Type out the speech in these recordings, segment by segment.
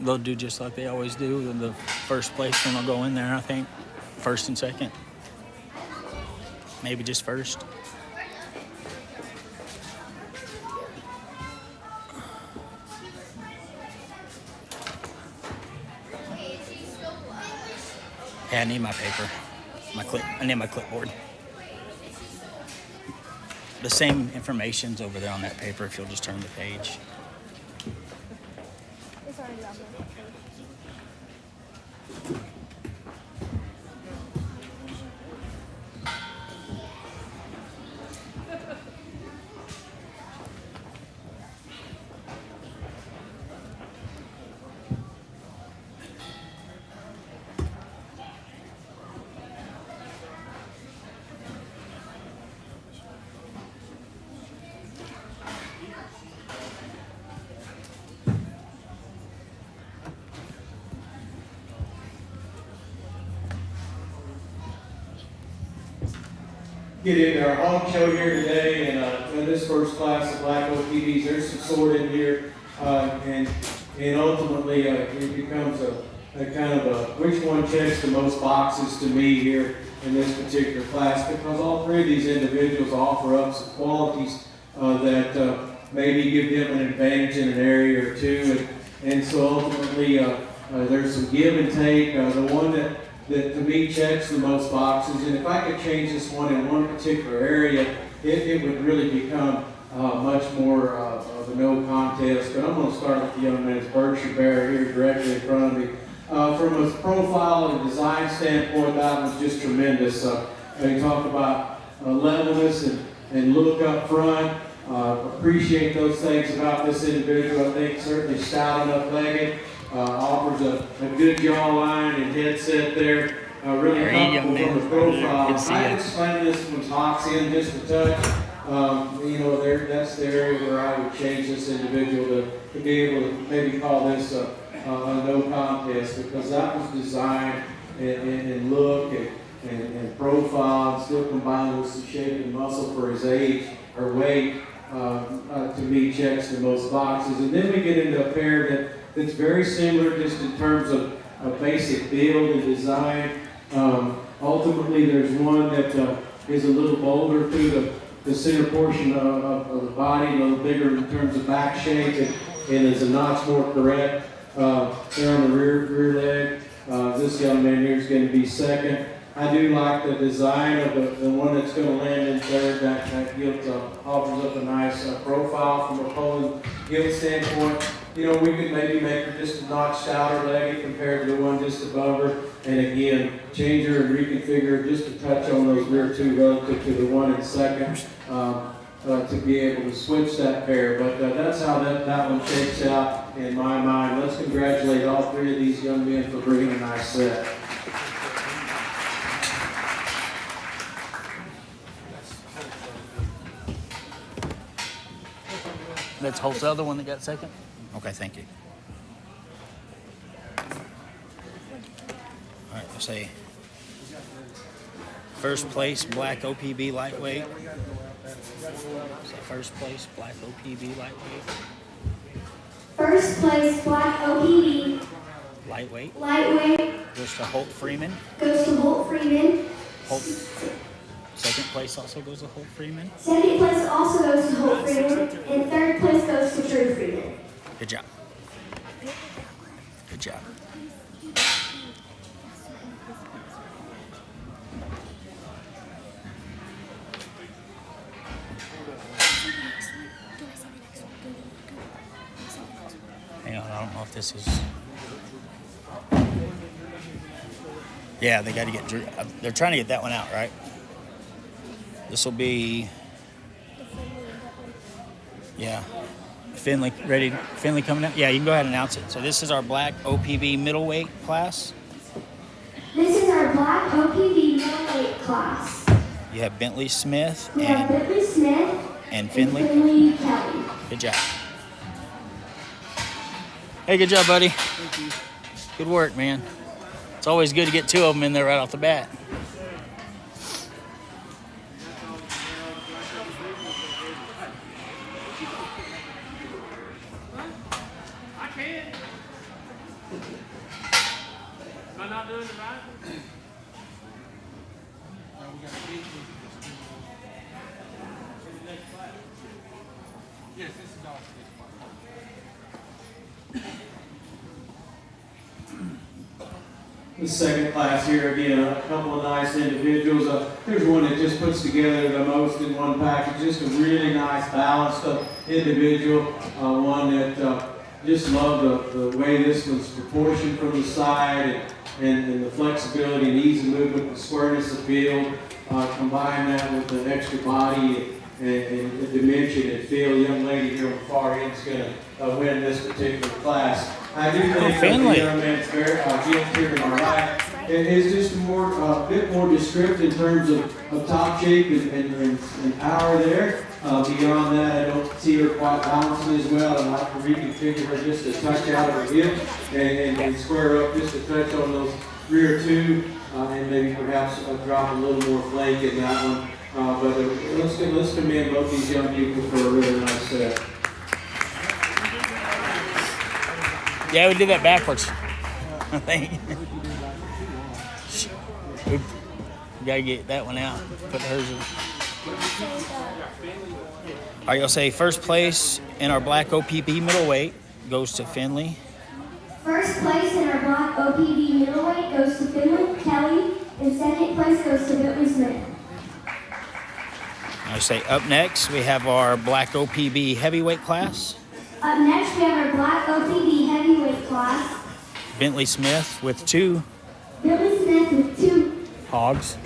they'll do just like they always do. The first place one will go in there, I think. First and second. Maybe just first. Yeah, I need my paper. I need my clipboard. The same information's over there on that paper if you'll just turn the page. It's already on there. Get into our hog show here today, and in this first class of black OPDs, there's some sort in here, and ultimately it becomes a kind of a which one checks the most boxes to me here in this particular class, because all three of these individuals offer up some qualities that maybe give them an advantage in an area or two, and so ultimately there's some give and take. The one that to me checks the most boxes, and if I could change this one in one particular area, it would really become much more of a no contest. But I'm going to start with the young man's Berkshire Bear here directly in front of me. From a profile and design standpoint, that was just tremendous. You talk about levelness and look up front. Appreciate those things about this individual. I think certainly stout enough legged. Offers a good jawline and headset there. Really comfortable from the profile. I explained this one's hocks in just a touch. That's the area where I would change this individual to be able to maybe call this a no contest, because that was designed and look and profile, and still combined with some shape and muscle for his age or weight. To me, checks the most boxes. And then we get into a pair that's very similar just in terms of a basic build and design. Ultimately, there's one that is a little bolder through the center portion of the body, a little bigger in terms of back shape, and is a notch more correct there on the rear leg. This young man here is going to be second. I do like the design of the one that's going to land in third. That gilt offers up a nice profile from a pulling gilt standpoint. We could maybe make her just a notch stouter legged compared to the one just above her. And again, change her and reconfigure her just a touch on those rear two relative to the one in second to be able to switch that pair. But that's how that one shakes out in my mind. Let's congratulate all three of these young men for bringing a nice set. That's wholesale, the one that got second? Okay, thank you. All right, we'll say first place, black OPB lightweight. So first place, black OPB lightweight. First place, black OPB. Lightweight. Lightweight. Goes to Holt Freeman. Goes to Holt Freeman. Second place also goes to Holt Freeman. Second place also goes to Holt Freeman. And third place goes to Drew Freeman. Good job. Good job. Hang on, I don't know if this is... Yeah, they got to get Drew. They're trying to get that one out, right? This will be... Yeah. Finley coming out? Yeah, you can go ahead and announce it. So this is our black OPB middleweight class. This is our black OPB middleweight class. You have Bentley Smith and Finley Kelly. Good job. Hey, good job, buddy. Thank you. Good work, man. It's always good to get two of them in there right off the bat. The second class here, again, a couple of nice individuals. There's one that just puts together the most in one package. Just a really nice, balanced individual. One that just loved the way this was proportioned from the side and the flexibility and ease of movement, the squareness of field. Combine that with the extra body and the dimension and feel. The young lady here on the far end is going to win this particular class. I do think the young man's Jim here to my right is just a bit more descriptive in terms of top shape and power there. Beyond that, I don't see her quite balancing as well. I'd like to reconfigure her just a touch out of her hip and square up just a touch on those rear two, and maybe perhaps drop a little more flake in that one. But let's commend both these young people for a really nice set. Yeah, we did that backwards. I think. We gotta get that one out. Put hers in. All right, you'll say first place in our black OPB middleweight goes to Finley. First place in our black OPB middleweight goes to Finley Kelly, and second place goes to Bentley Smith. I say up next, we have our black OPB heavyweight class. Up next, we have our black OPB heavyweight class. Bentley Smith with 2 Bentley Smith with 2 hogs.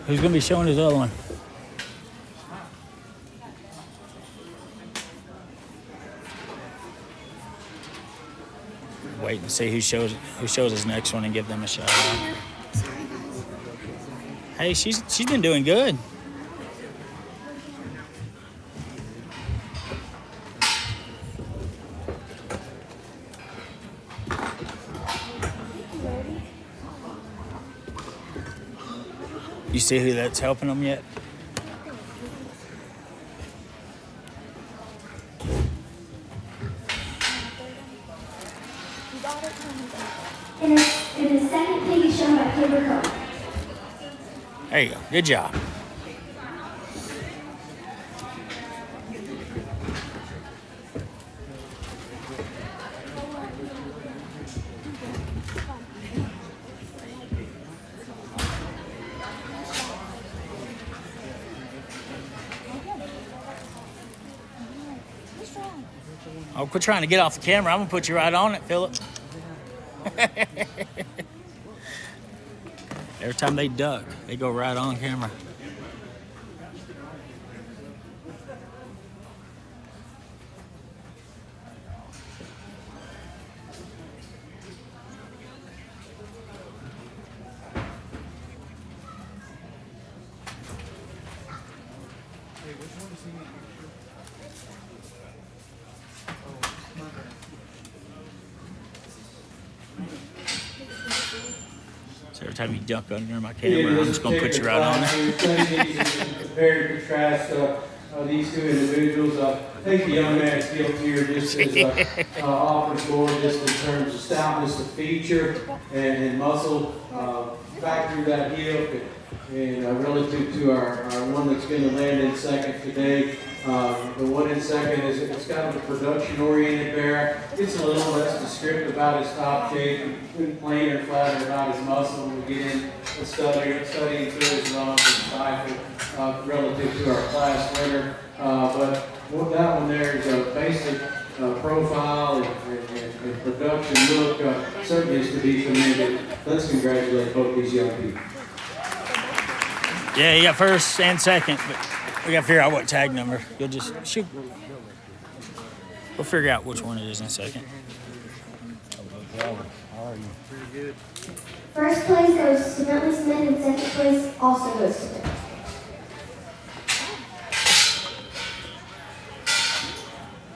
Who's going to be showing his other one? Wait and see who shows his next one and give them a shout out. Hey, she's been doing good. You see who that's helping them yet? And his second pig is shown by Caber Coe. There you go. Good job. Oh, quit trying to get off the camera. I'm going to put you right on it, Philip. Every time they duck, they go right on camera. So every time you duck under my camera, I'm just going to put you right on there. Compare and contrast these two individuals. I think the young man is guilty here just as offers more just in terms of stoutness of feature and muscle back through that hip and relative to our one that's going to land in second today. The one in second it's kind of a production-oriented bear. It's a little less descriptive about his top shape, and plain or flat about his muscle. When we get in studying through his lump and stifle relative to our class winner. But that one there is a basic profile and production look certainly is to be commended. Let's congratulate both these young people. Yeah, you got first and second, but we got to figure out what tag number. You'll just shoot. We'll figure out which one it is in a second. First place goes to Bentley Smith, and second place also goes to Bentley.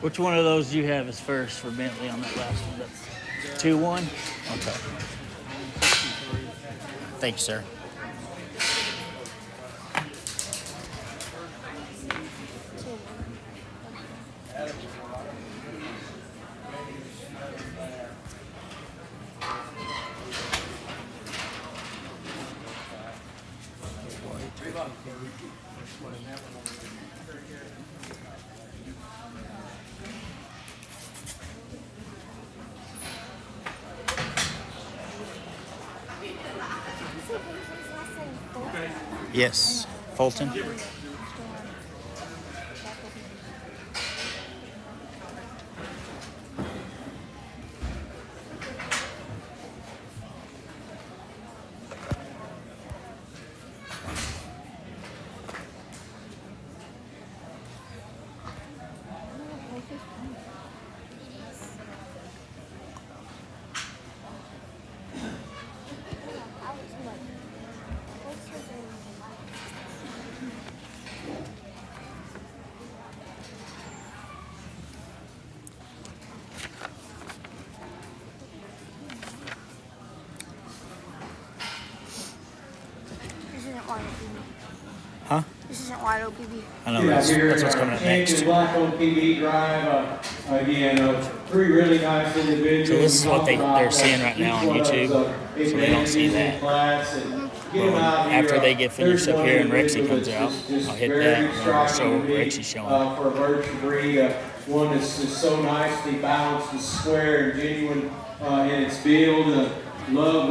Which one of those do you have as first for Bentley on that last one? That's 2-1? Okay. Thank you, sir. Yes, Fulton. This isn't wide OPB. Huh? This isn't wide OPB. I know that's what's coming up next. Champion Black OPB Drive. Again, 3 really nice individuals. So this is what they're seeing right now on YouTube. So they don't see that. Well, after they get finished up here and Rexy comes out, I'll hit that and then I'll show what Rexy's showing. For a virtue breed, one that's just so nicely balanced and square and genuine in its build. Love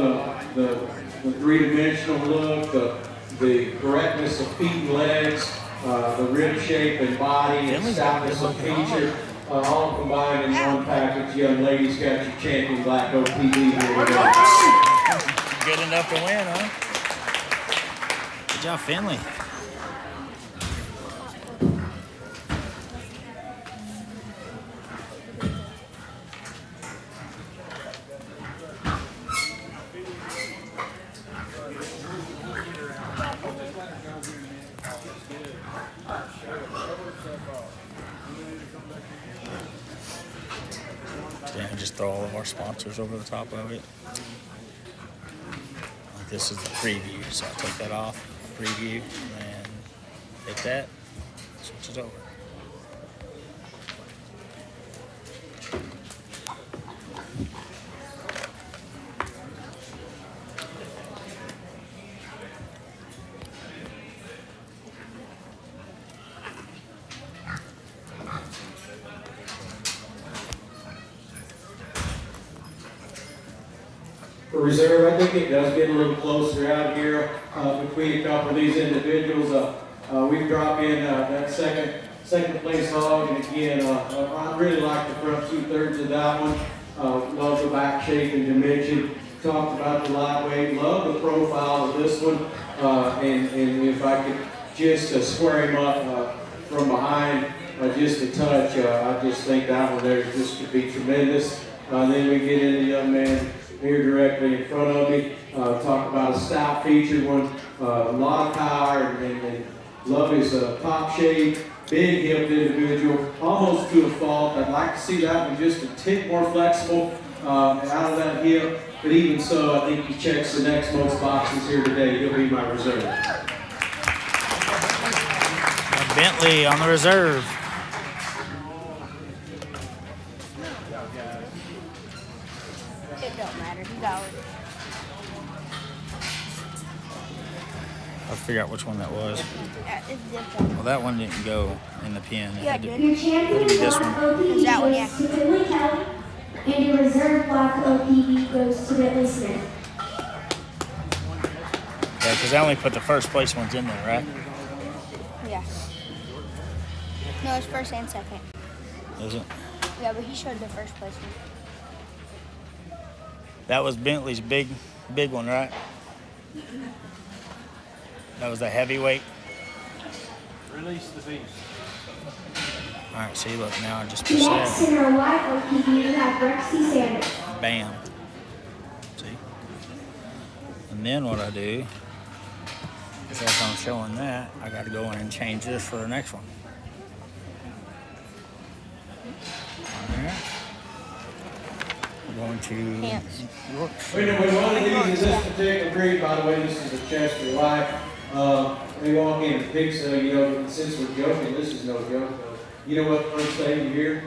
the three-dimensional look, the correctness of feet and legs, the rib shape and body, and stoutness of feature, all combined in one package. Young ladies, got your champion Black OPD here today. Good enough to win, huh? Good job, Finley. Yeah, just throw all of our sponsors over the top of it. Like this is the preview, so I'll take that off, preview, and hit that, switch it over. For reserve, I think it does get a little closer out here between a couple of these individuals. We drop in that second place hog, and again, I really like the front 2/3 of that one. Love the back shape and dimension. Talked about the lightweight. Love the profile of this one, and if I could just square him up from behind just a touch, I just think that one there just could be tremendous. Then we get into the young man here directly in front of me. Talk about a stout featured one, a lot of power, and love his top shape, big hipped individual, almost to a fault. I'd like to see that one just a tick more flexible out of that hip, but even so, I think he checks the next most boxes here today. He'll be my reserve. Bentley on the reserve. It don't matter. He got it. I'll figure out which one that was. It's different. Well, that one didn't go in the pen. It Yeah, had it to- did. Your champion This Black one. OPB Is that one, yeah. goes to Finley Kelly, and your reserve Black OPB goes to Bentley Smith. Yeah, because I only put the first place ones in there, right? Yeah. No, it's first and second. Is it? Yeah, but he showed the first place one. That was Bentley's big one, right? That was the heavyweight. Release the beast. All right, see, look, now I just push Next that. in our white OPB, we have Rexy Sanders. Bam. See? And then what I do is as I'm showing that, I got to go in and change this for the next one. All right. We're going to Pants. When one of these is this particular breed, by the way, this is a Chester White. We walk in and pick, so since we're joking, this is no joke though. You know what the first thing you hear?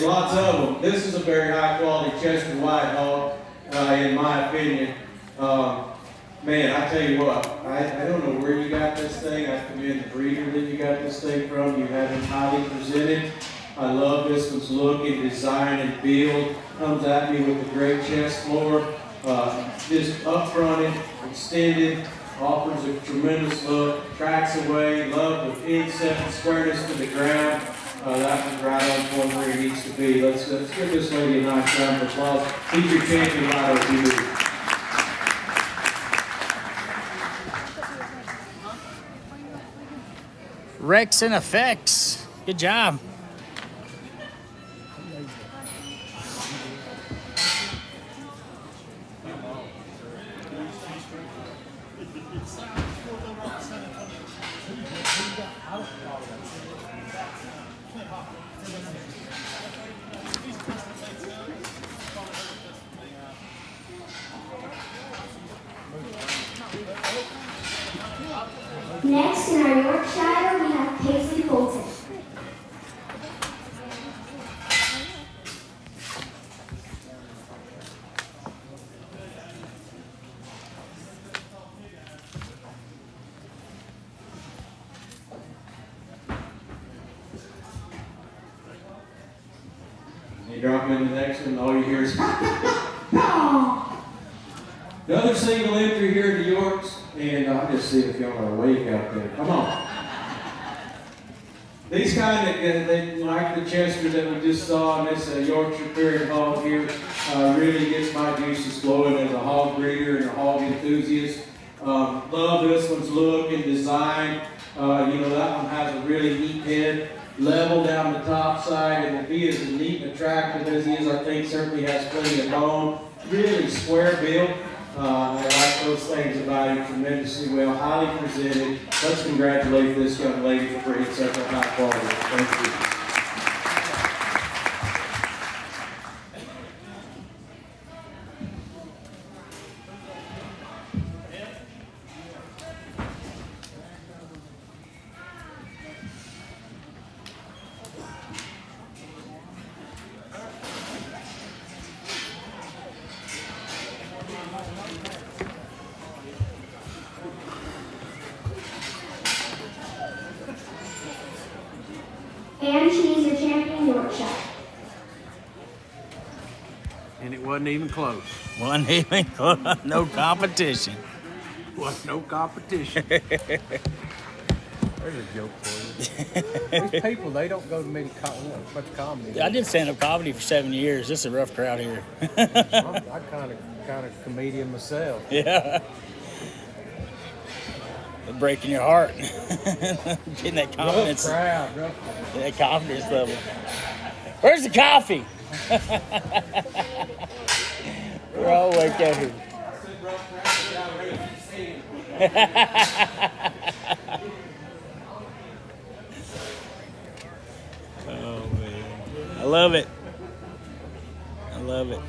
Lots of them. This is a very high quality Chester White hog, in my opinion. Man, I tell you what, I don't know where you got this thing. I commend the breeder that you got this thing from. You have it highly presented. I love this one's look and design and build. Comes at me with a great chest floor. just up-fronted, extended, offers a tremendous look, tracks away, love the inset, squareness to the ground. That one's right on point where it needs to be. Let's give this lady a nice round of applause. Keep your champion right over you. Rex and effects. Good job. Next, in our Yorkshire, we have Paisley Fulton. You drop in the next one, all you hear is another single entry here in the Yorks, and I'll just see if y'all are awake out there. Come on. These kind of, they, like the Chester that we just saw in this Yorkshire Paired Hog here, really gets my juices flowing as a hog breeder and a hog enthusiast. Love this one's look and design. That one has a really neat head, level down the top side, and to be as neat and attractive as he is, I think certainly has plenty of bone. Really square build. I like those things about him tremendously well, highly presented. Let's congratulate this young lady for bringing such a high quality. Thank you. And she is your champion Yorkshire. And it wasn't even close. One even no competition. Wasn't no competition. There's a joke for you. These people, they don't go to much comedy. I did stand-up comedy for 7 years. This is a rough crowd here. I kind of comedian myself. Yeah. They're breaking your heart. Getting that confidence. Rough crowd, rough. That confidence level. Where's the coffee? We're all way down here. Oh man, I love it. I love it.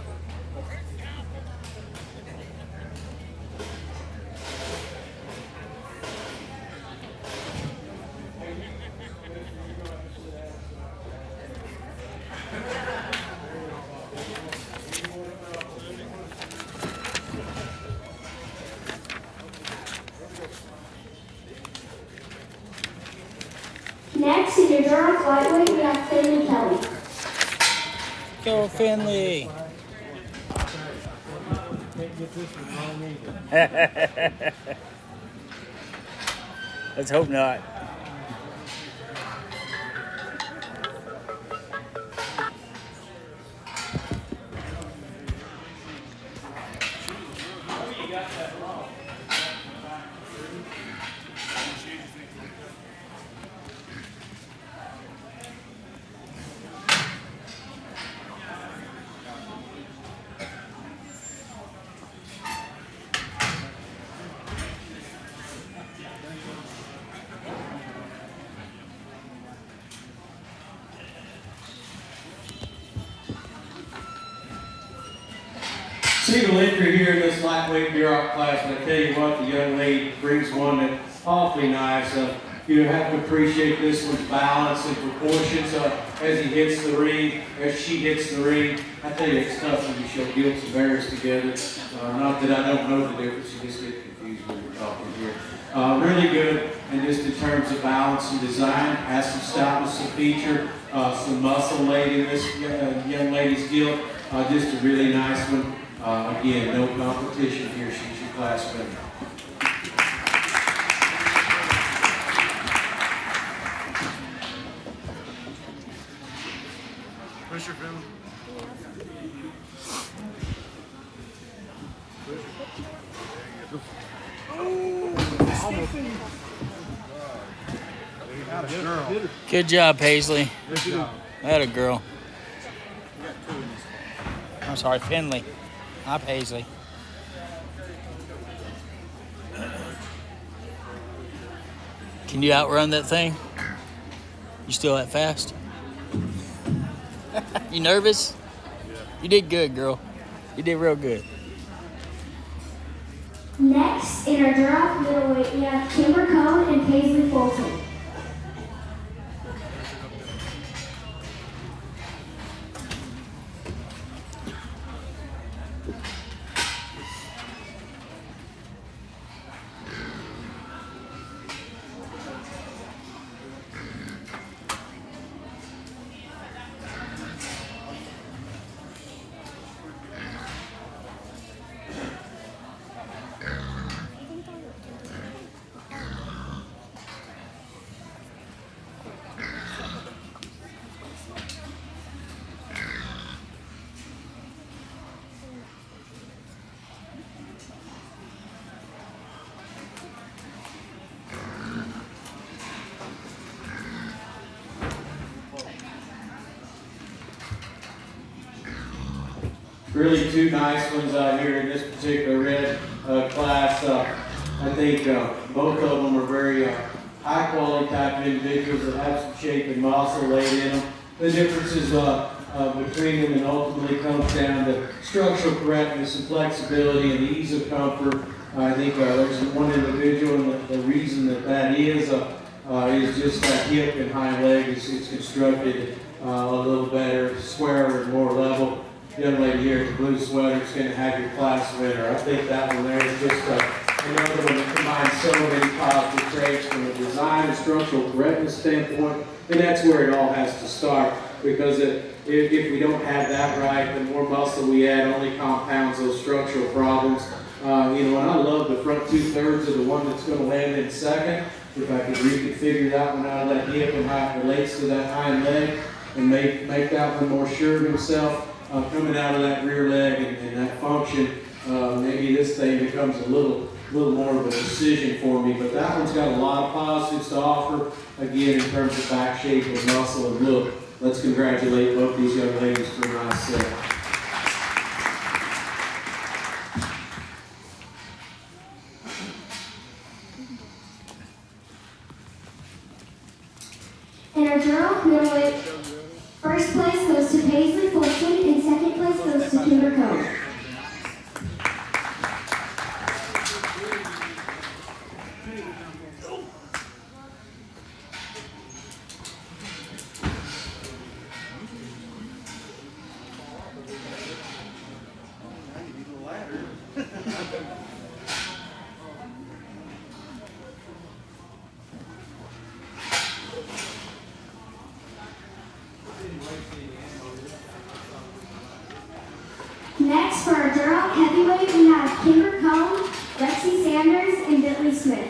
Next, in your Durham lightweight, we have Finley Kelly. Go Finley. Can't get this one wrong either. Let's hope not. Single entry here in this lightweight Duroc class, but I tell you what, the young lady brings one that's awfully nice. You have to appreciate this one's balance and proportions as he hits the ring, as she hits the ring. I tell you, it's tough when you show guilts and bears together. Not that I don't know the difference, you just get confused when we're talking here. Really good, and just in terms of balance and design, has some stoutness to feature, some muscle laid in this young lady's gilt. Just a really nice one. Again, no competition here. She's your class winner. Push your film. Good job, Paisley. Good job. That a girl. I'm sorry, Finley. Not Paisley. Can you outrun that thing? You still that fast? You nervous? Yeah. You did good, girl. You did real good. Next, in our drop middleweight, we have Kimber Cohen and Paisley Fulton. Really two nice ones out here in this particular red class. I think both of them are very high quality type of individuals that have some shape and muscle laid in them. The differences between them and ultimately comes down to structural correctness and flexibility and ease of comfort. I think there's one individual, and the reason that is just that hip and hind leg is constructed a little better, squarer and more level. Young lady here in the blue sweater is going to have your class winner. I think that one there is just another one that combines so many positive traits from a design and structural correctness standpoint, and that's where it all has to start, because if we don't have that right, the more muscle we add only compounds those structural problems. And I love the front 2/3 of the one that's going to land in second. If I could reconfigure that one out of that hip and how it relates to that hind leg and make that one more sure of himself. Coming out of that rear leg and that function, maybe this thing becomes a little more of a decision for me. But that one's got a lot of positives to offer, again, in terms of back shape and muscle and look. Let's congratulate both these young ladies for a nice set. In our drop middleweight, first place goes to Paisley Fulton and second place goes to Kimber Cohen. Next, for our drop heavyweight, we have Kimber Cohen, Lexi Sanders, and Bentley Smith.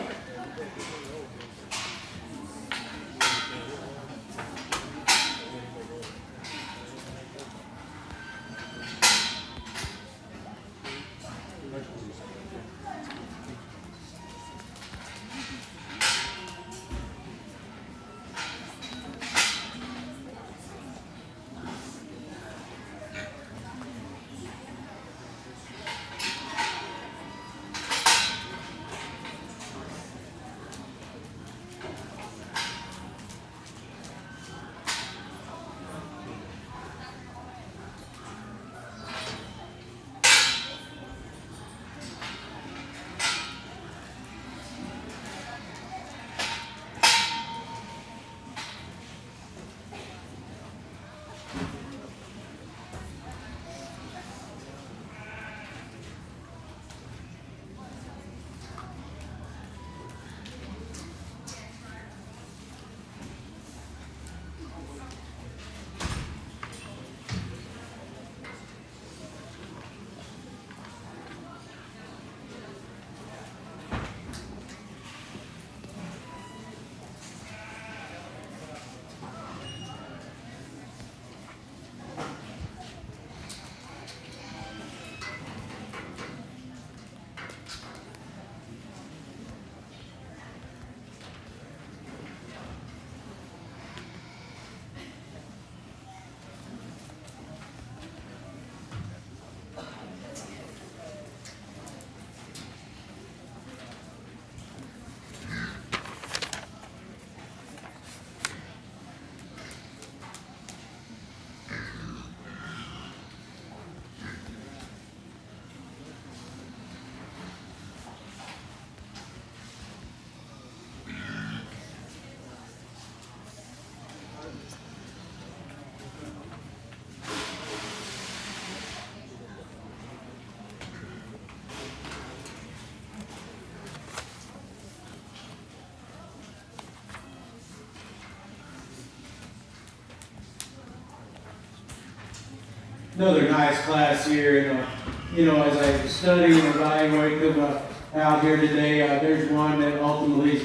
another nice class here. And you know, as I study and evaluate them out here today, there's one that ultimately is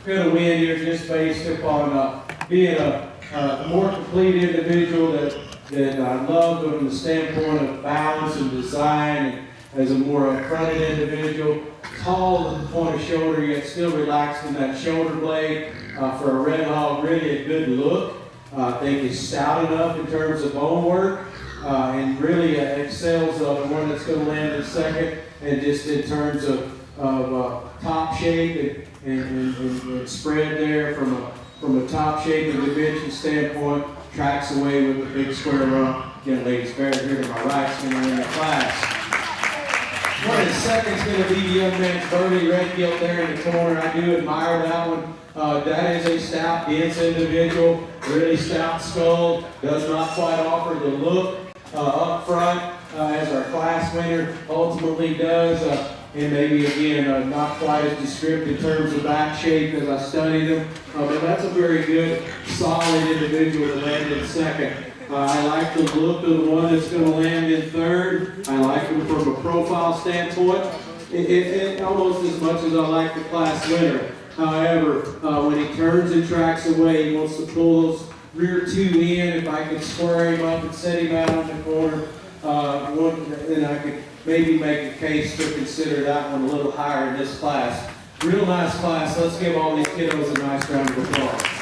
gonna win here just based upon being a more complete individual that I love from the standpoint of balance and design, and as a more fronted individual, tall at the point of shoulder, yet still relaxed in that shoulder blade. For a red hog, really a good look. I think he's stout enough in terms of bone work, and really excels the one that's going to land in second, and just in terms of top shape and spread there from a top shape and dimension standpoint, tracks away with a big square rump. Again, ladies, Barrett here to my right is going to win the class. Running second is going to be the young man Bernie Redgill there in the corner. I do admire that one. That is a stout, dense individual, really stout skull, does not quite offer the look up front as our class winner ultimately does. And maybe again, not quite as descriptive in terms of back shape as I studied them. But that's a very good, solid individual to land in second. I like the look of the one that's going to land in third. I like him from a profile standpoint, it almost as much as I like the class winner. However, when he turns and tracks away, he wants to pull those rear two in. If I could square him up and set him out in the corner, then I could maybe make a case to consider that one a little higher in this class. Real nice class. Let's give all these kiddos a nice round of applause.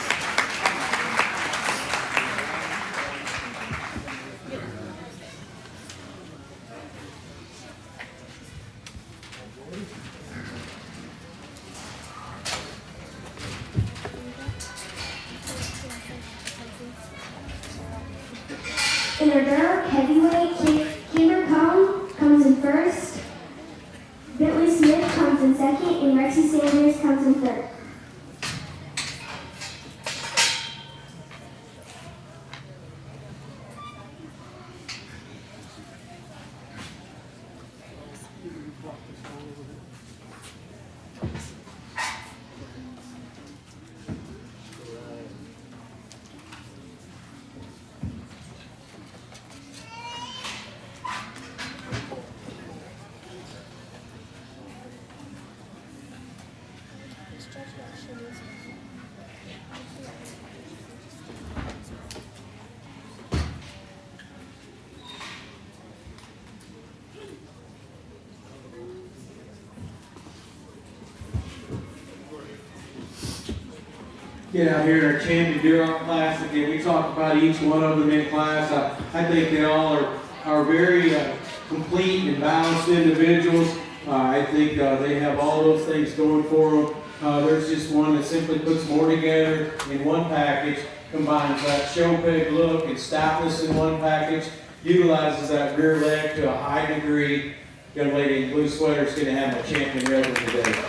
In our dark heavyweight, Cameron Cohn comes in first, Bentley Smith comes in second, and Rexy Sanders comes in third. Get out here in our champion deer class again. We talked about each one of them in class. I think they all are very complete and balanced individuals. I think they have all those things going for them. There's just one that simply puts more together in one package, combines that show peg look and stoutness in one package, utilizes that rear leg to a high degree. Young lady in blue sweater is going to have a champion record today.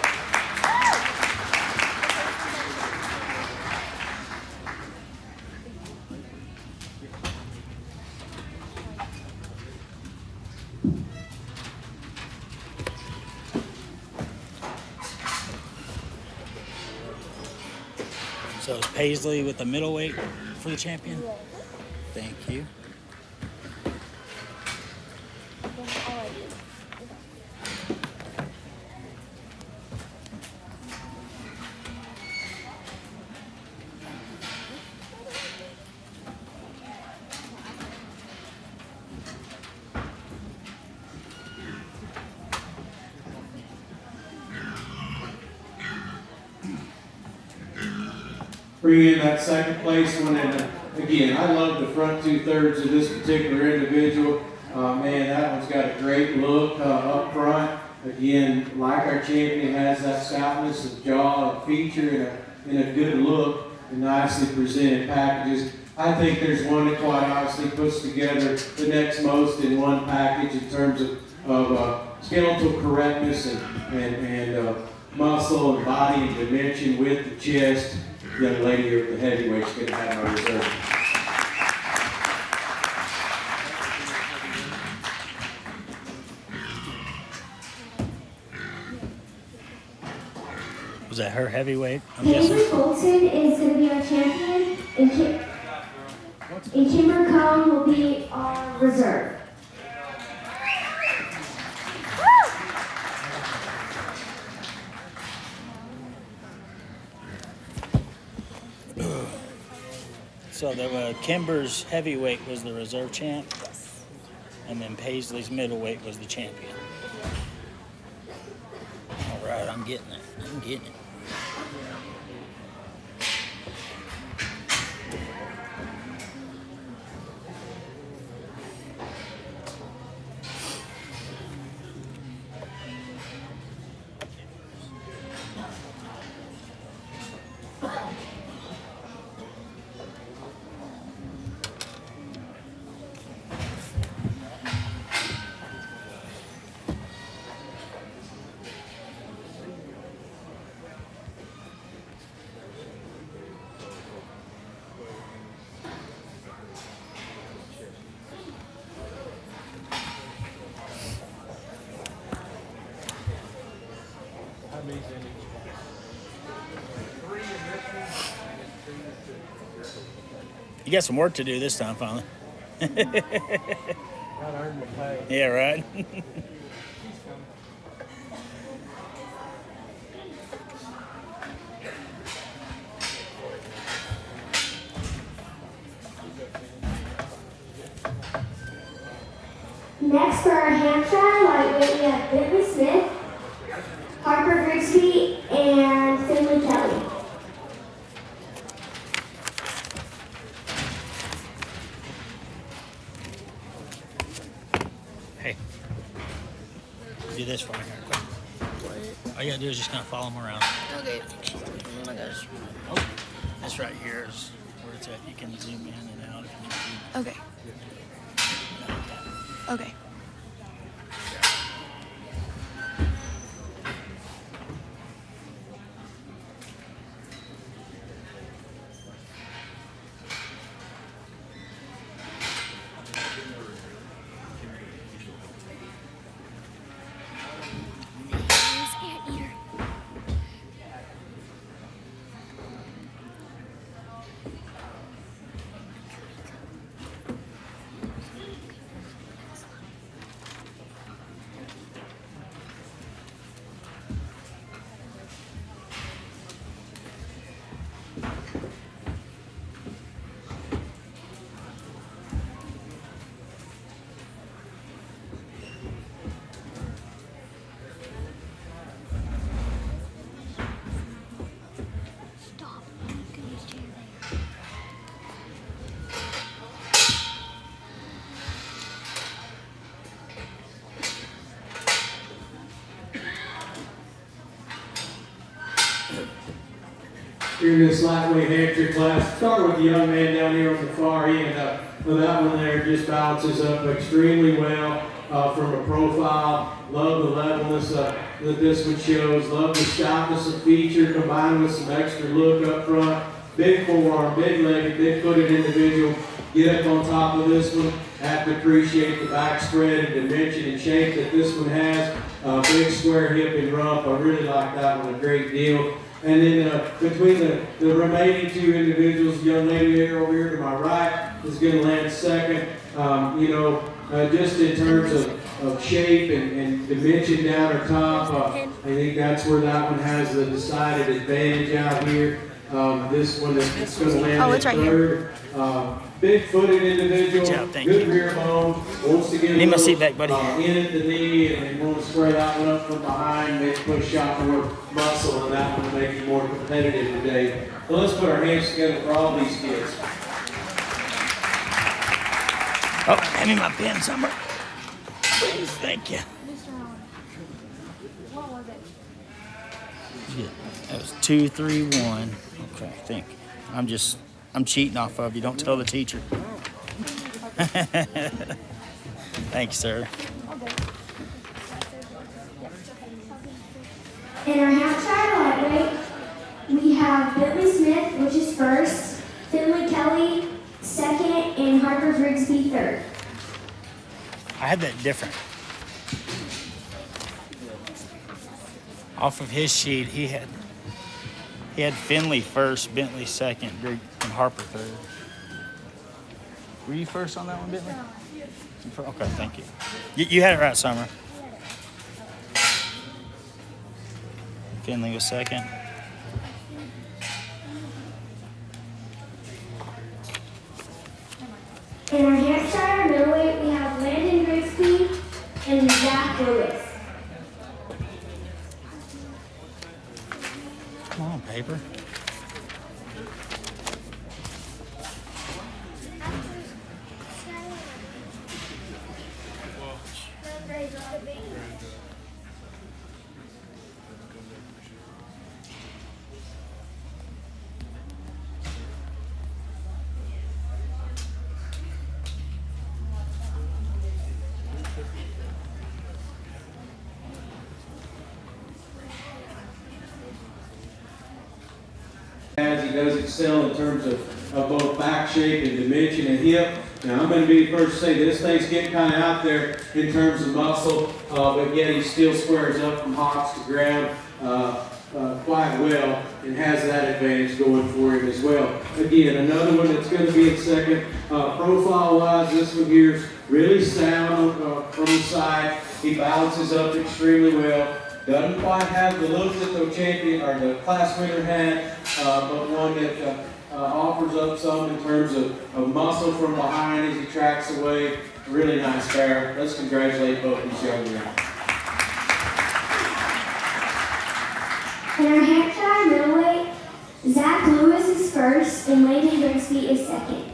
So it's Paisley with the middleweight for the champion? Yeah. Thank you. Bring in that second place one, and again, I love the front 2/3 of this particular individual. Man, that one's got a great look up front. Again, like our champion, has that stoutness of jaw and feature and a good look and nicely presented packages. I think there's one that quite honestly puts together the next most in one package in terms of skeletal correctness and muscle and body and dimension with the chest. The young lady here with the heavyweight's going to have my reserve. Was that her heavyweight? I'm guessing. Paisley Bolton is going to be our champion, and and Kimber Cone will be our reserve. So the Kimber's heavyweight was the reserve champ, and then Paisley's middleweight was the champion. All right, I'm getting it. I'm getting it. You got some work to do this time, finally. Gotta earn my pay. Yeah, right? Next for our Hampshire lightweight, we have Bentley Smith, Harper Grigsby, and Finley Kelly. Hey, do this for me here, quick. All you gotta do is just kind of follow them around. Okay. Oh my gosh. This right here is where it's at. You can zoom in and out if you need to. Okay. Okay. Here in this lightweight Hampshire class, start with the young man down here on the far end. That one there just balances up extremely well from a profile. Love the levelness that this one shows. Love the stoutness of feature combined with some extra look up front. Big forearm, big legged, big footed individual. Get up on top of this one. Have to appreciate the back spread and dimension and shape that this one has. Big square hip and rump. I really like that one a great deal. And then between the remaining two individuals, the young lady here over here to my right is going to land second. Just in terms of shape and dimension down her top, I think that's where that one has the decided advantage out here. This one is going to land it's right third. Big-footed individual, Good job, thank good you. rear bone, wants to get Need my a little, seat back, buddy. in at the knee and want to square that one up from behind, maybe put a shot more muscle in that one to make you more competitive today. So let's put our hands together for all these kids. Oh, hand me my pen somewhere. Please, thank you. That was 2, 3, 1. Okay, thank you. I'm cheating off of you. Don't tell the teacher. Thanks, sir. In our Hampshire lightweight, we have Bentley Smith, which is first, Finley Kelly second, and Harper Grigsby third. I had that different. Off of his sheet, he had Finley first, Bentley second, and Harper third. Were you first on that one, Bentley? Okay, thank you. You had it right, Summer. Finley was second. In our Hampshire middleweight, we have Landon Grigsby and Zach Lewis. Come on, paper. As he does excel in terms of both back shape and dimension and hip. Now I'm going to be the first to say this thing's getting kind of out there in terms of muscle, but yet he still squares up from hops to ground quite well and has that advantage going for him as well. Again, another one that's going to be in second. Profile-wise, this one here's really sound from the side. He balances up extremely well. Doesn't quite have the look that the champion or the class winner had, but one that offers up some in terms of muscle from behind as he tracks away. Really nice pair. Let's congratulate both these young men. In our Hampshire middleweight, Zach Lewis is first and Landon Grigsby is second.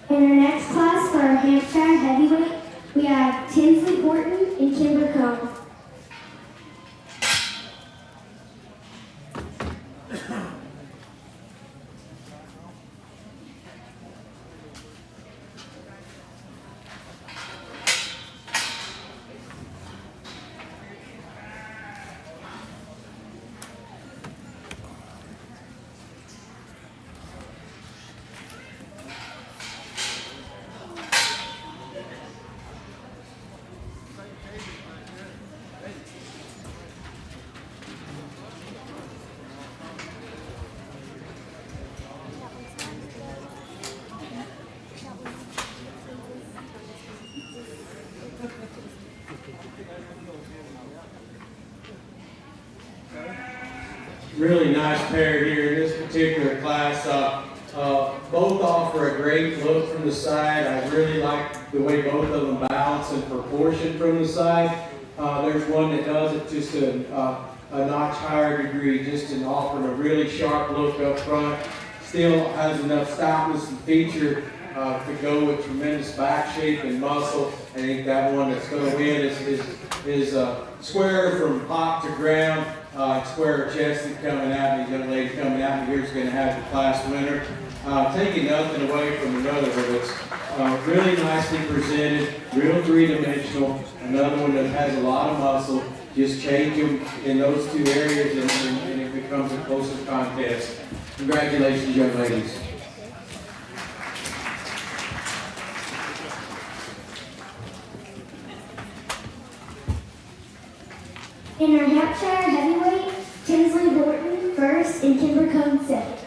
In our next class for our Hampshire heavyweight, we have Tinsley Horton and Kimber Cone. Really nice pair here in this particular class. Both offer a great look from the side. I really like the way both of them balance and proportion from the side. There's one that does it just a notch higher degree, just in offering a really sharp look up front. Still has enough stoutness and feature to go with tremendous back shape and muscle. I think that one that's going to win is square from hop to ground. Square chested coming out, and the young lady coming out, and here's going to have the class winner. Taking nothing away from another, but it's really nicely presented, real three-dimensional. Another one that has a lot of muscle. Just change them in those two areas, and it becomes a closer contest. Congratulations, young ladies. In our Hampshire heavyweight, Tinsley Horton first and Kimber Cone second.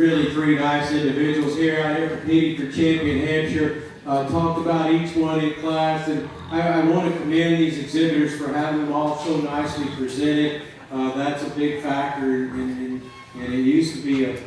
really three nice individuals here out here competing for Champion Hampshire. Talked about each one in class, and I want to commend these exhibitors for having them all so nicely presented. That's a big factor, and it used to be a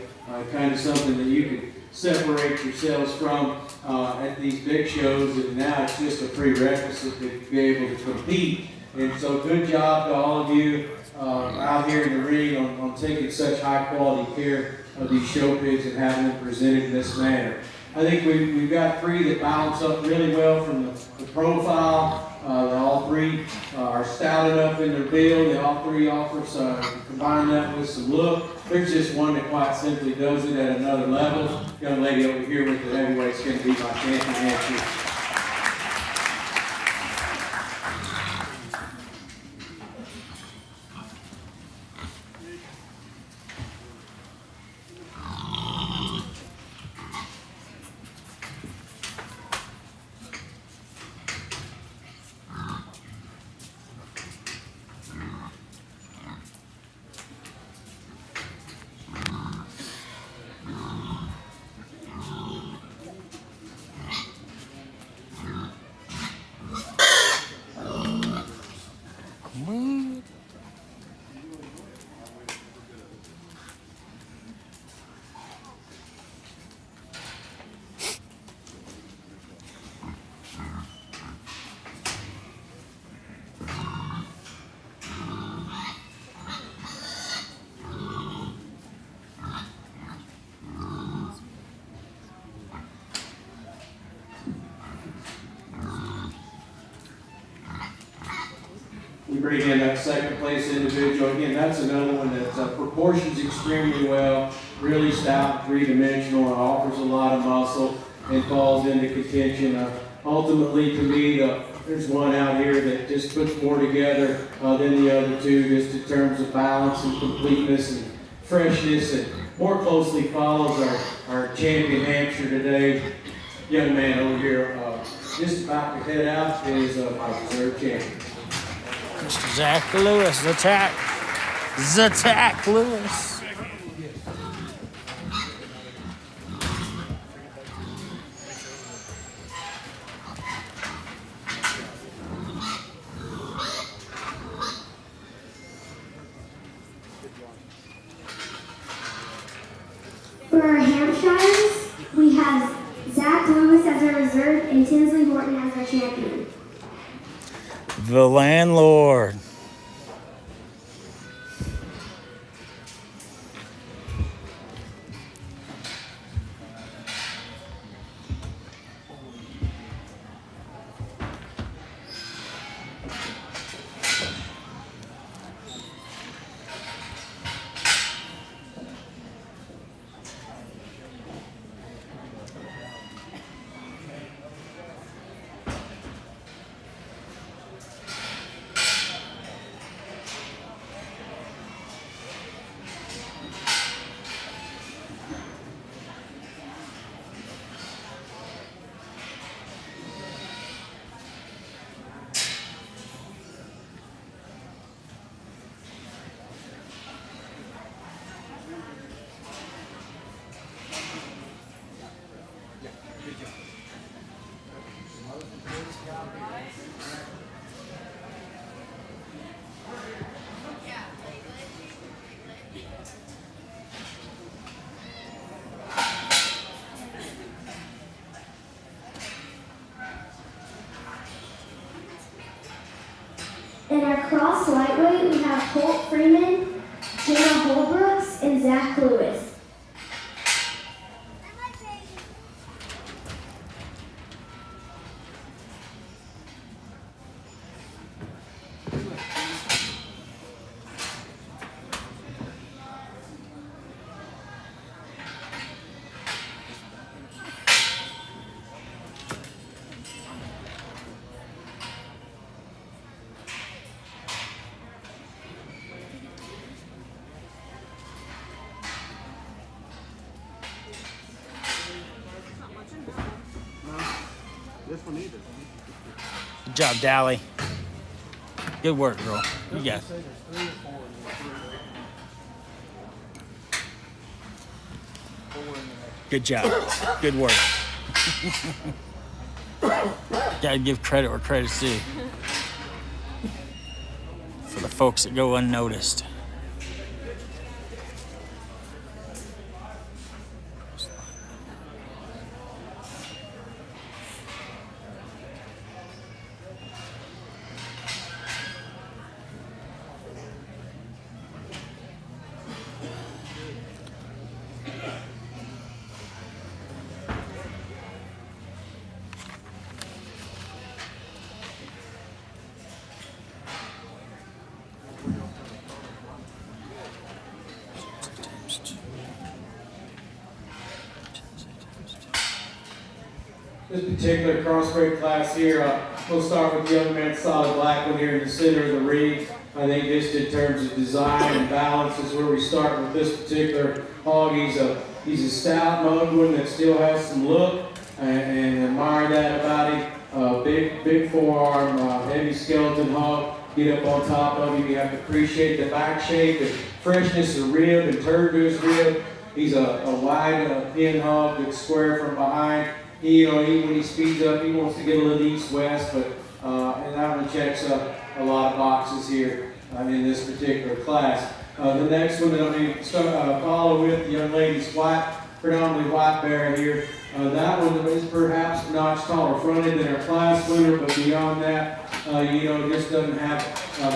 kind of something that you could separate yourselves from at these big shows, and now it's just a prerequisite to be able to compete. And so good job to all of you out here in the ring on taking such high quality care of these show pigs and having them presented in this manner. I think we've got three that balance up really well from the profile. All three are stout enough in their build. They all three offer some, combine that with some look. There's just one that quite simply does it at another level. Young lady over here with the heavyweight is going to be my champion Hampshire. We bring in that second place individual. Again, that's another one that proportions extremely well, really stout, three-dimensional, and offers a lot of muscle and falls into contention. Ultimately, to me, there's one out here that just puts more together than the other two, just in terms of balance and completeness and freshness, and more closely follows our champion Hampshire today. Young man over here, just about to head out, is my reserve champion. Mr. Zach Lewis, Zach Lewis. For our Hampshires, we have Zach Lewis as our reserve and Tinsley Horton as our champion. The landlord. In our cross lightweight, we have Holt Freeman, Hannah Holbrooks, and Zach Lewis. This one either. Good job, Dally. Good work, girl. You got it. Good job. Good work. Gotta give credit where credit's due. For the folks that go unnoticed. This particular crossbreed class here, we'll start with the young man solid black one here in the center of the ring. I think just in terms of design and balance is where we start with this particular hog. He's a stout mug one that still has some look, and admire that about him. Big forearm, heavy skeleton hog. Get up on top of him. You have to appreciate the back shape, the freshness of rib and turn to his rib. He's a wide pin hog that's square from behind. When he speeds up, he wants to get a little east-west, but and that one checks up a lot of boxes here in this particular class. The next one that I'm going to follow with, the young lady's white, predominantly white bear here. That one is perhaps a notch taller fronted than our class winner, but beyond that, just doesn't have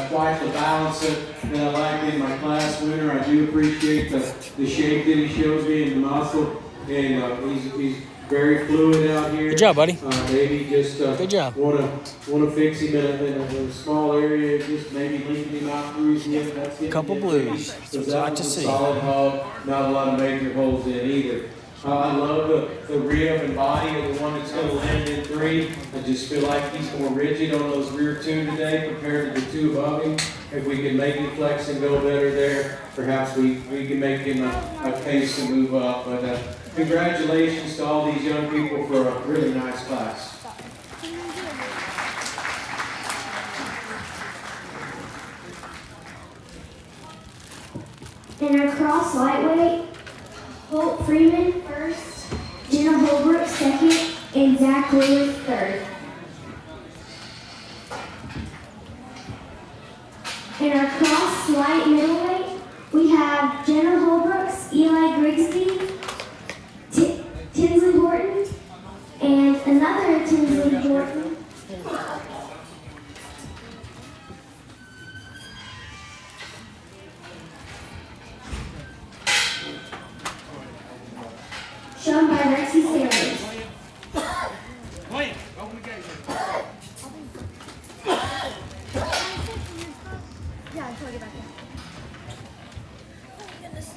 quite the balance that I like in my class winner. I do appreciate the shape that he shows me and the muscle, and he's very fluid out here. Good job, buddy. Maybe just Good job. Want to fix him in a small area, just maybe leaving him out through his hip. That's it. Couple blues. That's what I like to see. Solid hog, not a lot of major holes in either. I love the rib and body of the one that's going to land in 3. I just feel like he's more rigid on those rear 2 today compared to the 2 above him. If we can make him flex and go better there, perhaps we can make him a case to move up. But congratulations to all these young people for a really nice class. In our cross lightweight, Holt Freeman first, Jenna Holbrook second, and Zach Lewis third. In our cross light middleweight, we have Jenna Holbrooks, Eli Grigsby, Tinsley Horton, and another Tinsley Horton. Shown by Rexy Sanders. Yeah, until I get back in. Oh my goodness.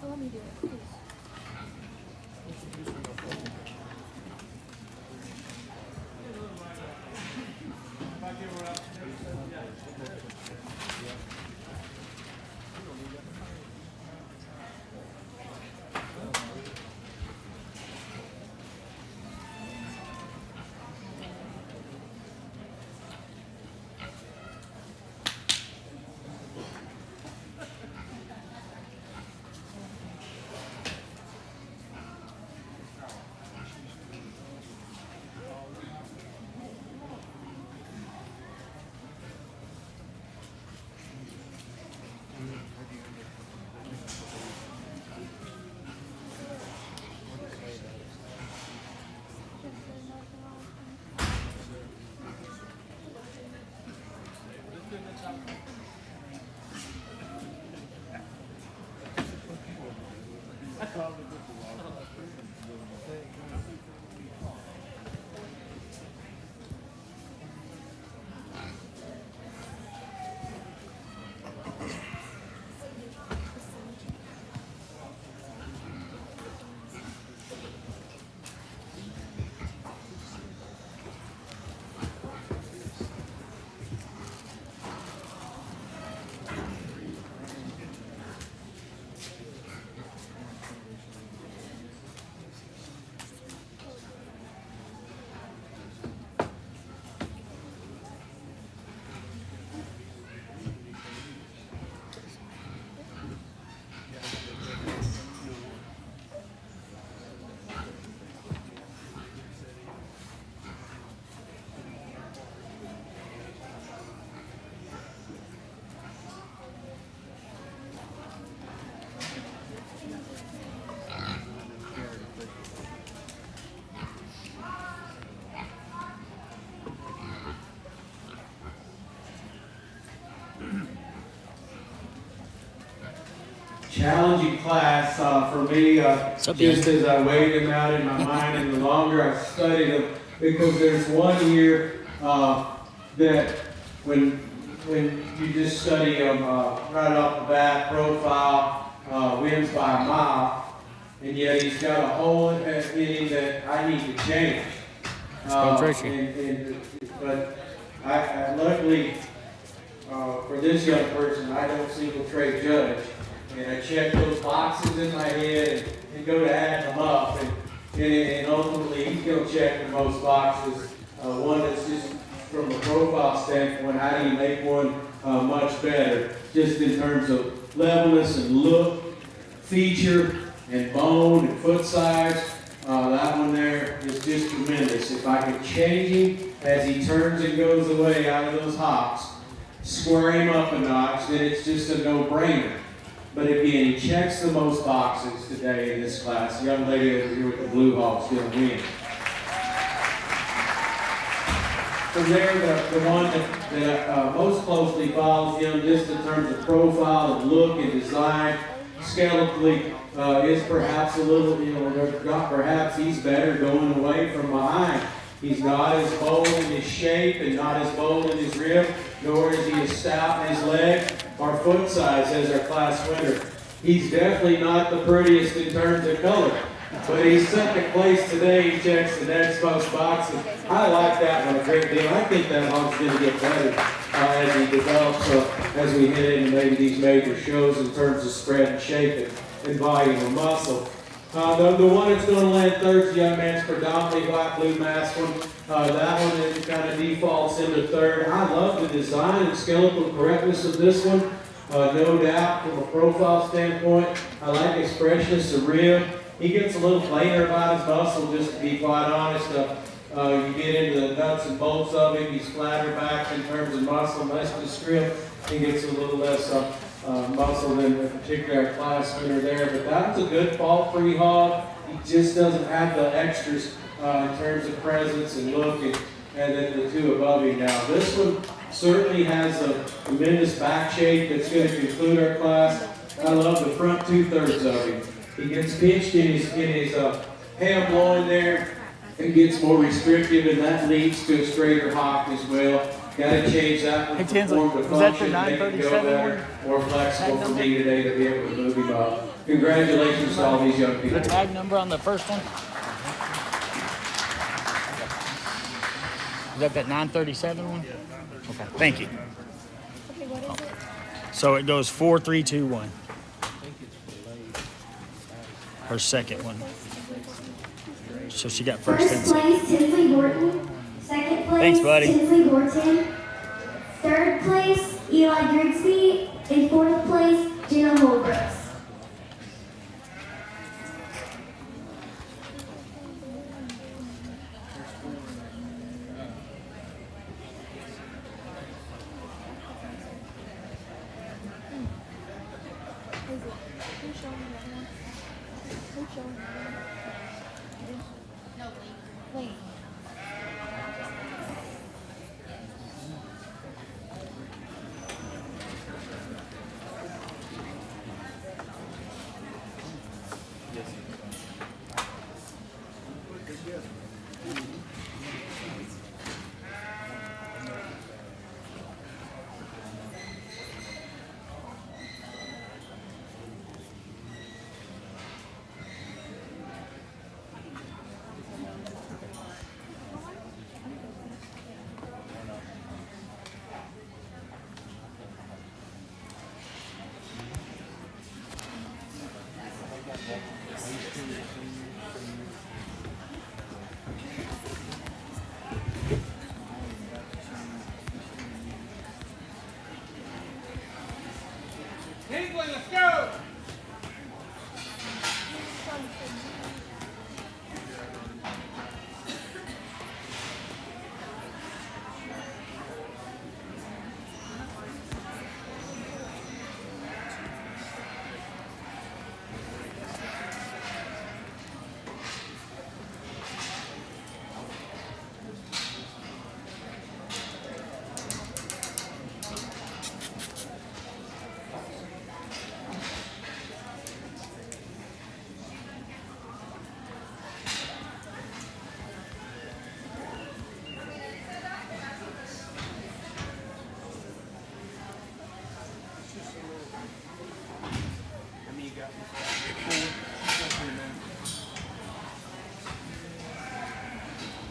Let me do it, please. challenging class for me, up, just as I weighed them out in my mind, and the longer I studied them, because there's one year that when you just study them right off the bat, profile wins by a mile, and yet he's got a hole in him that I need to change. But I luckily for this young person, I don't single trade judge, and I check those boxes in my head and go to add them up, and ultimately he's going to check the most boxes. One that's just from a profile standpoint, how do you make one much better, just in terms of levelness and look, feature, and bone and foot size. That one there is just tremendous. If I could change him as he turns and goes away out of those hops, square him up a notch, then it's just a no-brainer. But again, he checks the most boxes today in this class. The young lady over here with the blue hawk's going to win. From there, the one that most closely follows him, just in terms of profile and look and design, skeletally, is perhaps a little, perhaps he's better going away from behind. He's not as bold in his shape and not as bold in his rib, nor is he as stout in his leg or foot size as our class winner. He's definitely not the prettiest in terms of color, but he's second place today. He checks the next most boxes. I like that one a great deal. I think that hog's going to get better as he develops, as we head into maybe these major shows in terms of spread and shape and volume of muscle. The one that's going to land third is the young man's predominantly white blue mask one. That one is kind of defaults into third. I love the design and skeletal correctness of this one. No doubt from a profile standpoint. I like his freshness of rib. He gets a little plainer about his muscle, just to be quite honest. You get into the nuts and bolts of him, he's flatter back in terms of muscle, less to strip. He gets a little less muscle than the particular class winner there. But that was a good fault-free hog. He just doesn't have the extras in terms of presence and look, and then the two above him now. This one certainly has a tremendous back shape that's going to conclude our class. I love the front 2/3 of him. He gets pinched in his ham loin there and gets more restrictive, and that leads to a straighter hop as well. Got to change that one. Hey, Tinsley, form to was that function, the make it go 937 better, more flexible for me today to be able to move him up. Congratulations to all these young people. The tag number on the first one? Is that 937 one? Okay, thank you. Okay, what is it? So it goes 4, 3, 2, 1. Her second one. So she got first and First second. place, Tinsley Horton. Second place, Thanks, buddy. Tinsley Horton. Third place, Eli Grigsby. And fourth place, Jenna Holbrooks. Who's showing that one? Who's showing that one? No, Lee.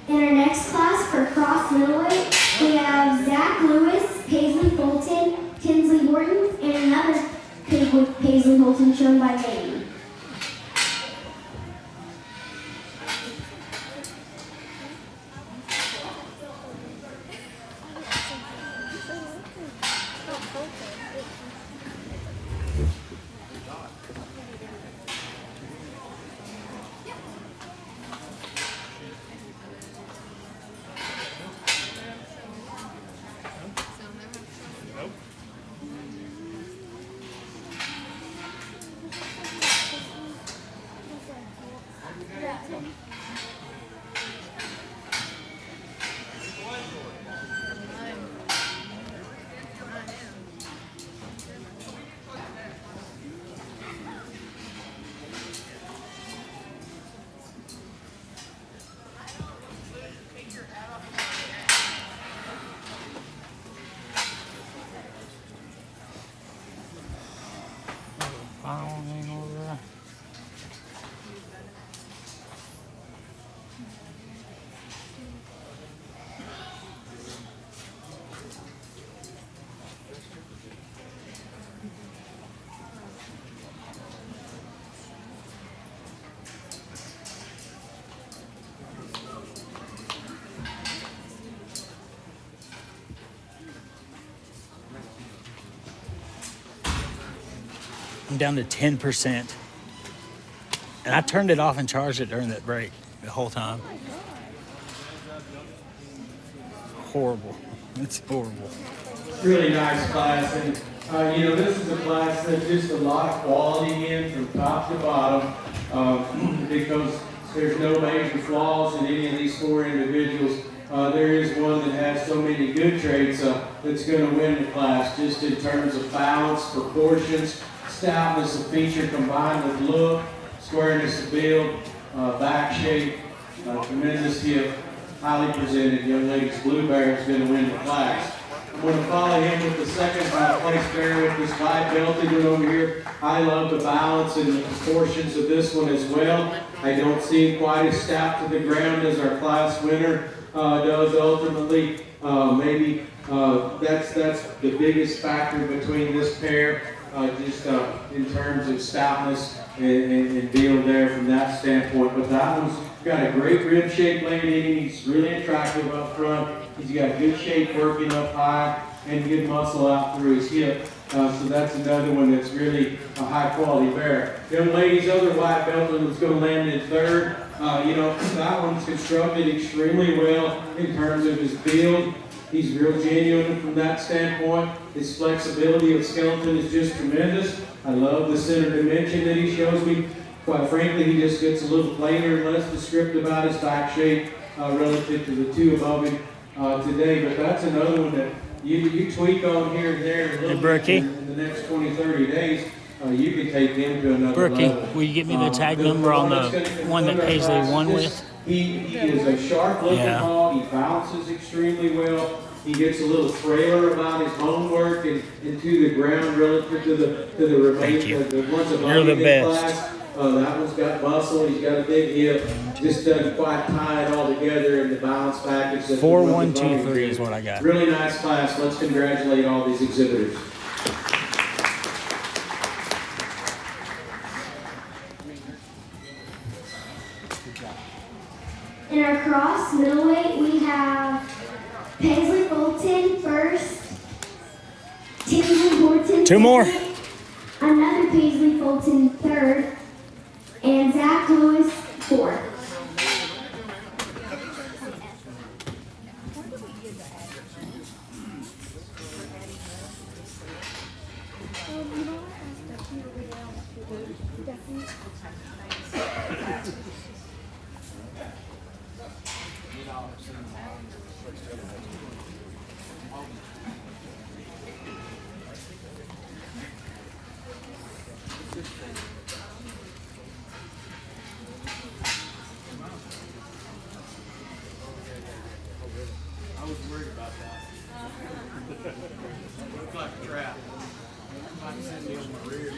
In our next class for cross middleweight, we have Zach Lewis, Paisley Fulton, Tinsley Horton, and another Paisley Fulton shown by name. I'm down to 10%. And I turned it off and charged it during that break the whole time. Horrible. It's horrible. Really nice class, and this is a class that's just a lot of quality in from top to bottom, because there's no major flaws in any of these four individuals. There is one that has so many good traits that's going to win the class, just in terms of balance, proportions, stoutness of feature combined with look, squareness of build, back shape, tremendous hip, highly presented. Young lady's Blue Bear is going to win the class. I'm going to follow him with the second place bear with this white belted one over here. I love the balance and the proportions of this one as well. I don't see him quite as stout to the ground as our class winner does ultimately. Maybe that's the biggest factor between this pair, just in terms of stoutness and build there from that standpoint. But that one's got a great rib shape laying in. He's really attractive up front. He's got good shape working up high and good muscle out through his hip. So that's another one that's really a high quality bear. Young lady's other white belt was going to land in third. That one's constructed extremely well in terms of his build. He's real genuine from that standpoint. His flexibility of skeleton is just tremendous. I love the center dimension that he shows me. Quite frankly, he just gets a little plainer and less descriptive about his back shape relative to the two above him today. But that's another one that you tweak on here and there a little bit in the next 20, 30 days. You can take him to another level. Will you get me the tag number on the one that Paisley won with? He is a sharp-looking hog. He bounces extremely well. He gets a little trailer about his homework and to the ground relative to the remaining the ones above. You're the best. Class. That one's got muscle. He's got a big hip. Just doesn't quite tie it all together in the balance package. 4123 is what I got. Really nice class. Let's congratulate all these exhibitors. In our cross middleweight, we have Paisley Fulton first, Tinsley Horton Two more. second, another Paisley Fulton third, and Zach Lewis fourth. I was worried about that. Looked like a trap. Might send me on my rear.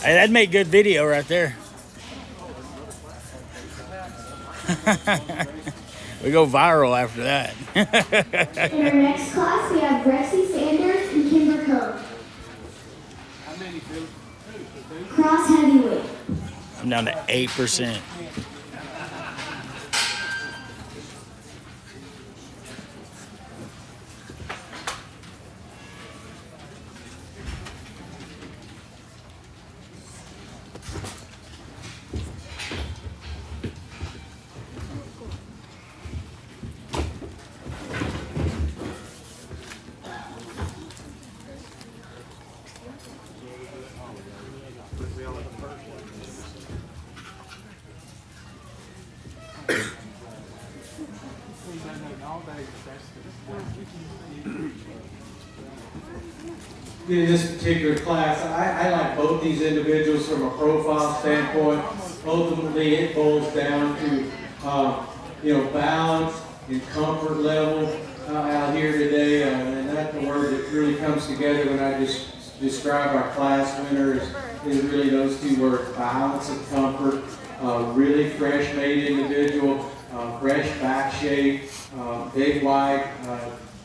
Hey, that'd make good video right there. We go viral after that. In our next class, we have Rexy Sanders and Kimber Cone. How many, Bill? Cross heavyweight. I'm down to 8%. In this particular class, I like both these individuals from a profile standpoint. Ultimately, it boils down to balance and comfort level out here today, and that's the word that really comes together when I just describe our class winners. Is really those two words: balance and comfort. Really fresh-made individual, fresh back shape, big wide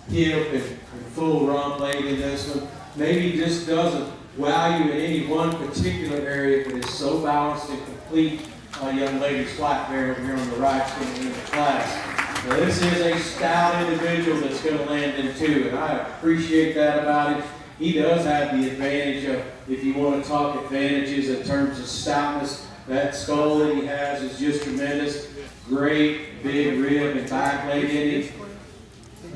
hip and full rump leg in this one. Maybe just doesn't wow you in any one particular area, but is so balanced and complete. Young lady squat bear over here on the right standing in the class. Now, this is a stout individual that's going to land in two, and I appreciate that about him. He does have the advantage of, if you want to talk advantages in terms of stoutness, that skull that he has is just tremendous. Great big rib and back leg in him.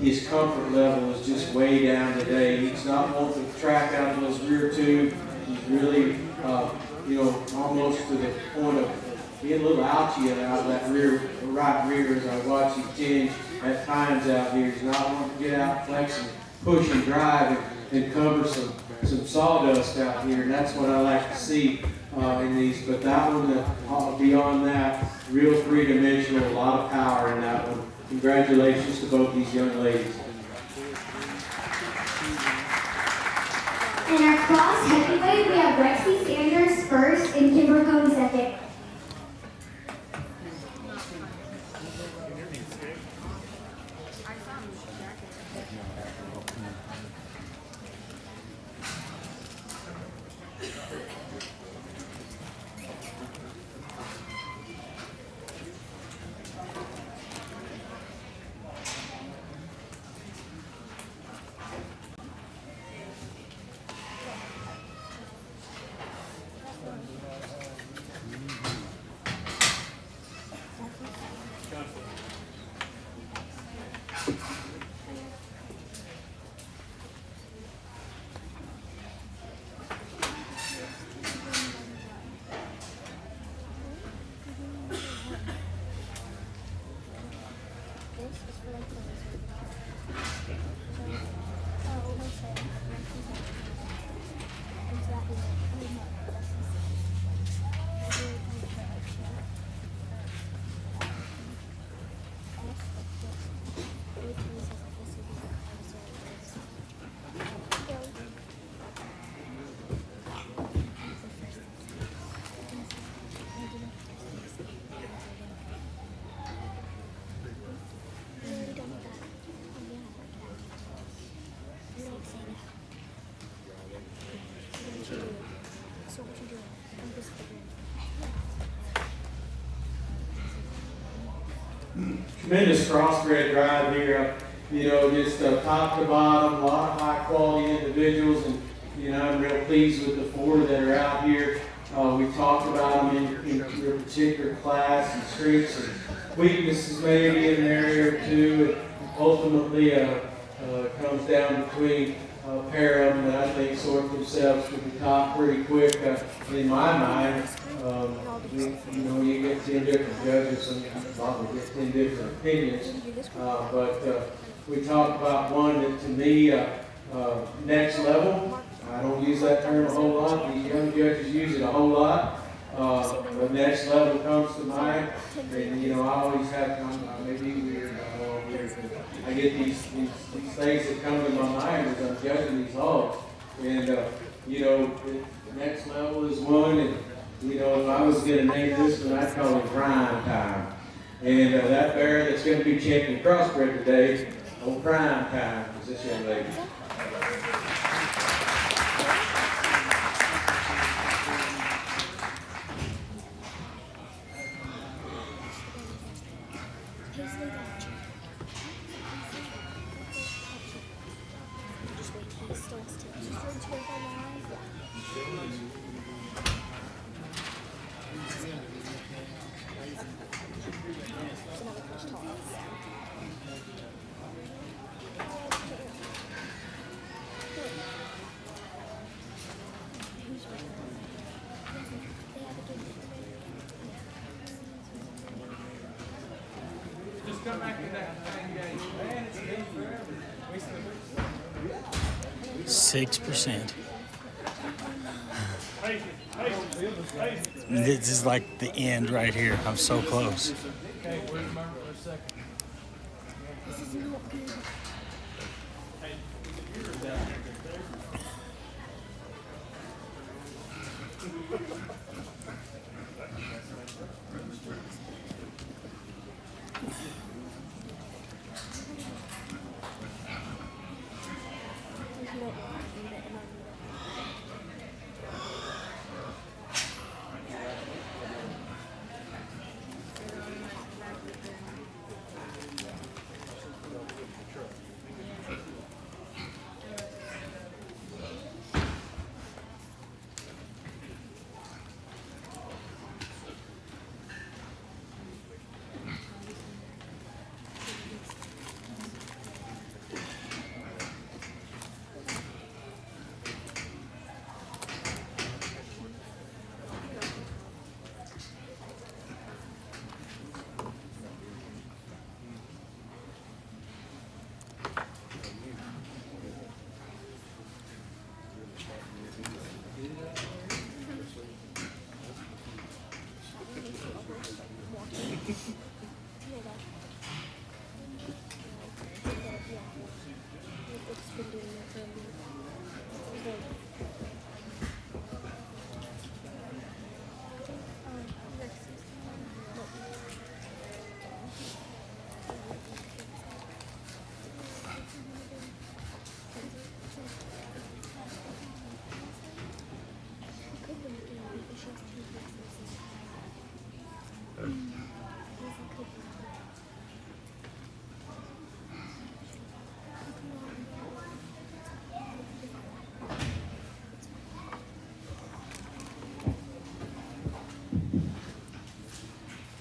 His comfort level is just way down today. He's not wanting to track out of his rear tube. He's really, almost to the point of being a little ouchy out of that right rear as I watch him tinge at times out here. He's not wanting to get out, flex and push and drive and cover some sawdust out here. And that's what I like to see in these. But that one, beyond that, real three-dimensional, a lot of power in that one. Congratulations to both these young ladies. In our cross heavyweight, we have Rexy Sanders first and Kimber Cone second. Tremendous crossbred drive here. Just top to bottom, a lot of high quality individuals, and I'm real pleased with the four that are out here. We talked about them in your particular class and strengths and weaknesses maybe in there area or two. And ultimately, comes down between a pair of them that I think sort themselves to the top pretty quick in my mind. You get 10 different judges and you probably get 10 different opinions. But we talked about one that to me, next level. I don't use that term a whole lot. These young judges use it a whole lot. But next level comes to mind. And, I always have, maybe weird, I get these things that come to my mind as I'm judging these hogs. And, the next level is one. And, if I was going to name this one, I'd call it prime time. And that bear that's going to be champion crossbred today, on prime time, is this young lady. Just come back to that same game. Man, it's been forever. 6%. This is like the end right here. I'm so close. Okay, where's Murray for a second?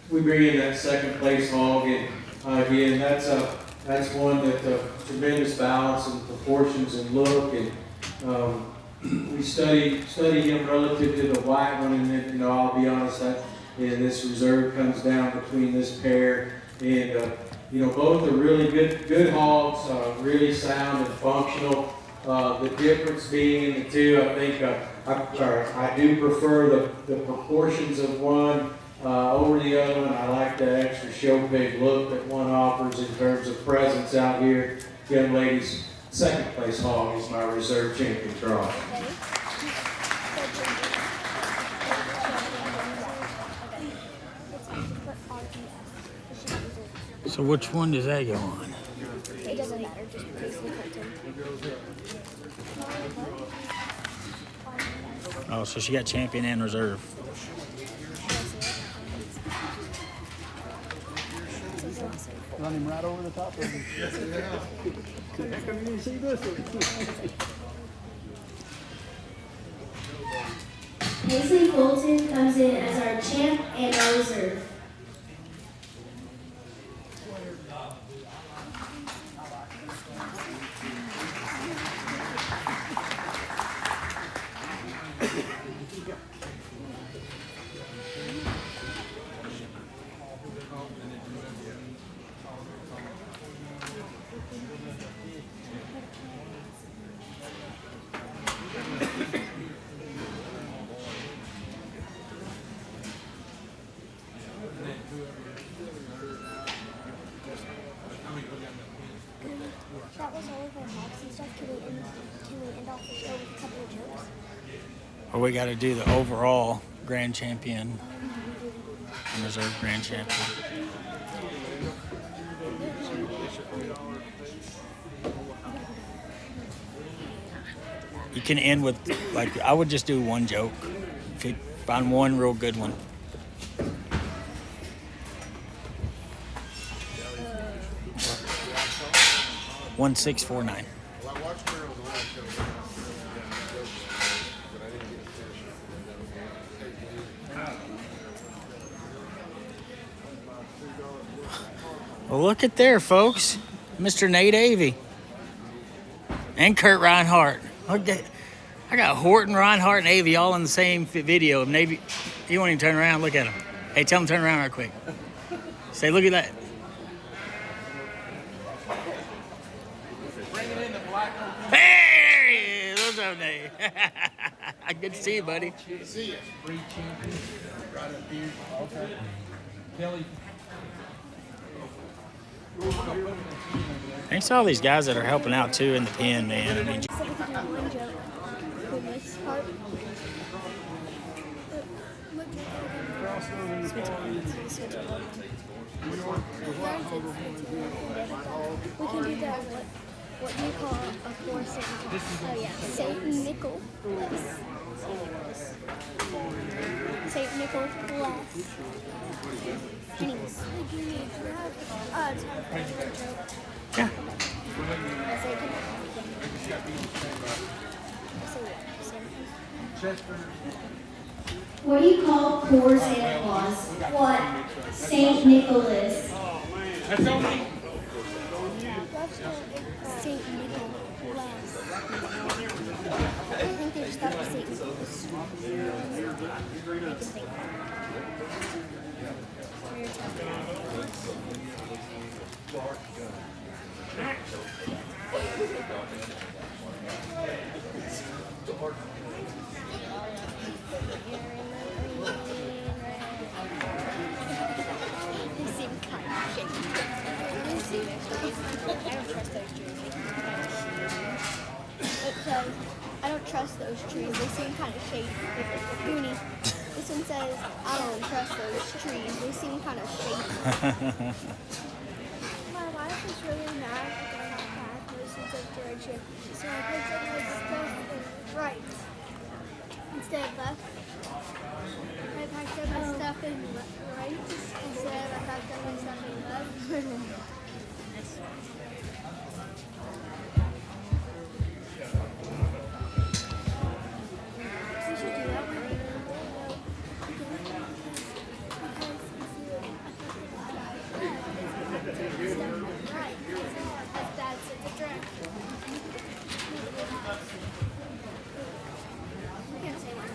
We bring in that second place hog, and again, that's one that tremendous balance and proportions and look, and we study him relative to the white one, and then, I'll be honest, this reserve comes down between this pair, and both are really good hogs, really sound and functional. The difference being in the two, I think I do prefer the proportions of one over the other one. I like the extra show pig look that one offers in terms of presence out here. Young ladies, second place hog is my reserve champion draw. So which one does that go on? It doesn't matter, just because we put him. Oh, so she got champion and reserve. Run him right over the top of him. How come you didn't see this one? Paisley Fulton comes in as our champ and our reserve. That was all of our hogs and stuff. Can we end off the show with a couple of jokes? Or we got to do the overall grand champion and reserve grand champion. You can end with, like, I would just do one joke. If you find one real good one. $1649. Well, look at there, folks. Mr. Nate Avey. And Kurt Reinhardt. Look at, I got Horton, Reinhardt, and Avey all in the same video. Maybe you won't even turn around. Look at him. Hey, tell him to turn around right quick. Say, look at that. Hey, what's up, Nate? Good to see you, buddy. Good to see you. Free champion. Right up here. Okay. Kelly. Thanks to all these guys that are helping out too in the pen, man. I mean, So we could do one joke for this part. We can do that. What do you call a four-cent? Oh yeah, Saint Nicholas. Saint Nicholas. Anyways, it's a joke. yeah. What do you call poor Santa Claus? What? Saint Nicholas. Saint Nicholas. I think they just thought it was Saint Nicholas. I can think. They seem kind of shaky. I don't trust those trees. They seem kind of shady. Goonie. This one says, I don't trust those trees. They seem kind of shady. My wife is really mad because I'm not bad versions of Georgia. So I picked up my stuff in right instead of left. I packed up my stuff in right instead of I packed up my stuff in left. We should do that one. Right. That's a drink. We can't say one.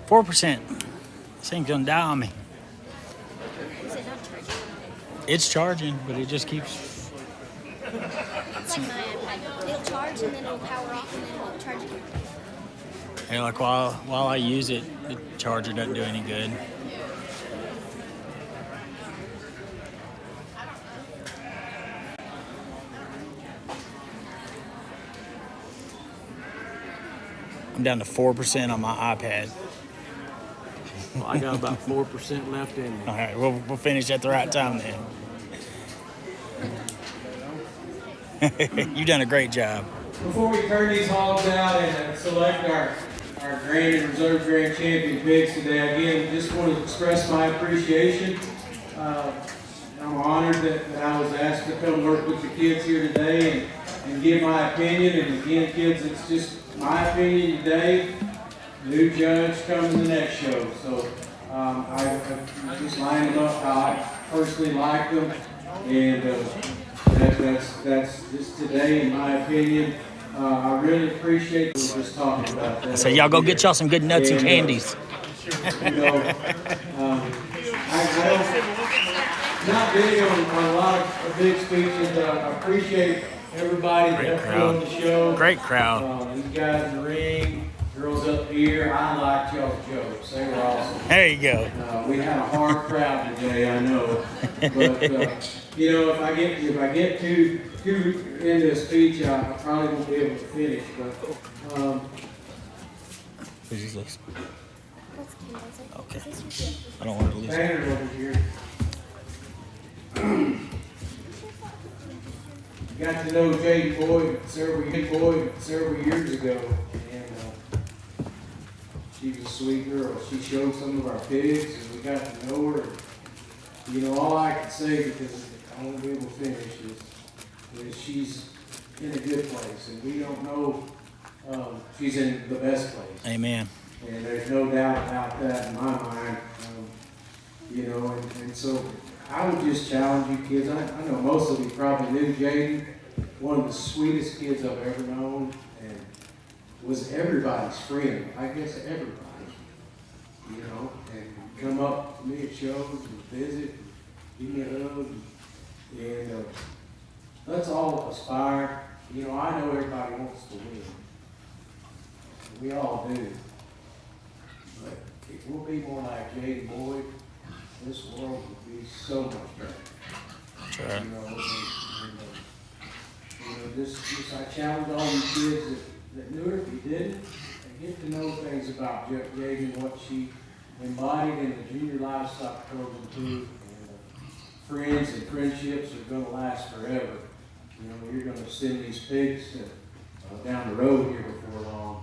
4%. This thing's gonna die on me. Is it not charging? It's charging, but it just keeps. It's like my iPad. It'll charge and then it'll power off and then it'll charge again. And like while I use it, the charger doesn't do any good. I'm down to 4% on my iPad. Well, I got about 4% left in me. All right, we'll finish at the right time then. You've done a great job. Before we turn these hogs out and select our grand and reserve grand champion pigs today, again, just want to express my appreciation. I'm honored that I was asked to come work with the kids here today and give my opinion. And again, kids, it's just my opinion today. New judge comes the next show. So I just lined them up how personally like them, and that's just today, in my opinion. I really appreciate we were just talking about that. So y'all go get y'all some good nuts and And, candies. You know, I don't, not big on a lot of big speeches, but I appreciate everybody that put on the show. Great crowd. These guys in the ring, girls up here, I liked y'all's jokes. They were awesome. There you go. We had a hard crowd today, I know. But you know, if I get too into a speech, I probably won't be able to finish. But Who's this? What's Kendall's? Okay. Is this your gift? I don't want to lose. Tanner over here. Got to know Jade Boyd several years ago, and she was a sweet girl. She showed some of our pigs, and we got to know her. You know, all I can say, because I won't be able to finish, is she's in a good place, and we don't know she's in the best place. Amen. And there's no doubt about that in my mind. You know, and so I would just challenge you kids. I know most of you probably knew Jaden, one of the sweetest kids I've ever known, and was everybody's friend. I guess everybody, you know, and come up to me at shows and visit, give me a hug, and let's all aspire. You know, I know everybody wants to win. We all do. But if we'll be more like Jaden Boyd, this world would be so much better. Sure. You know, just I challenge all you kids that knew her, if you didn't, and get to know things about Jaden, what she embodied in the junior livestock program too. And friends and friendships are going to last forever. You know, you're going to send these pigs down the road here before long.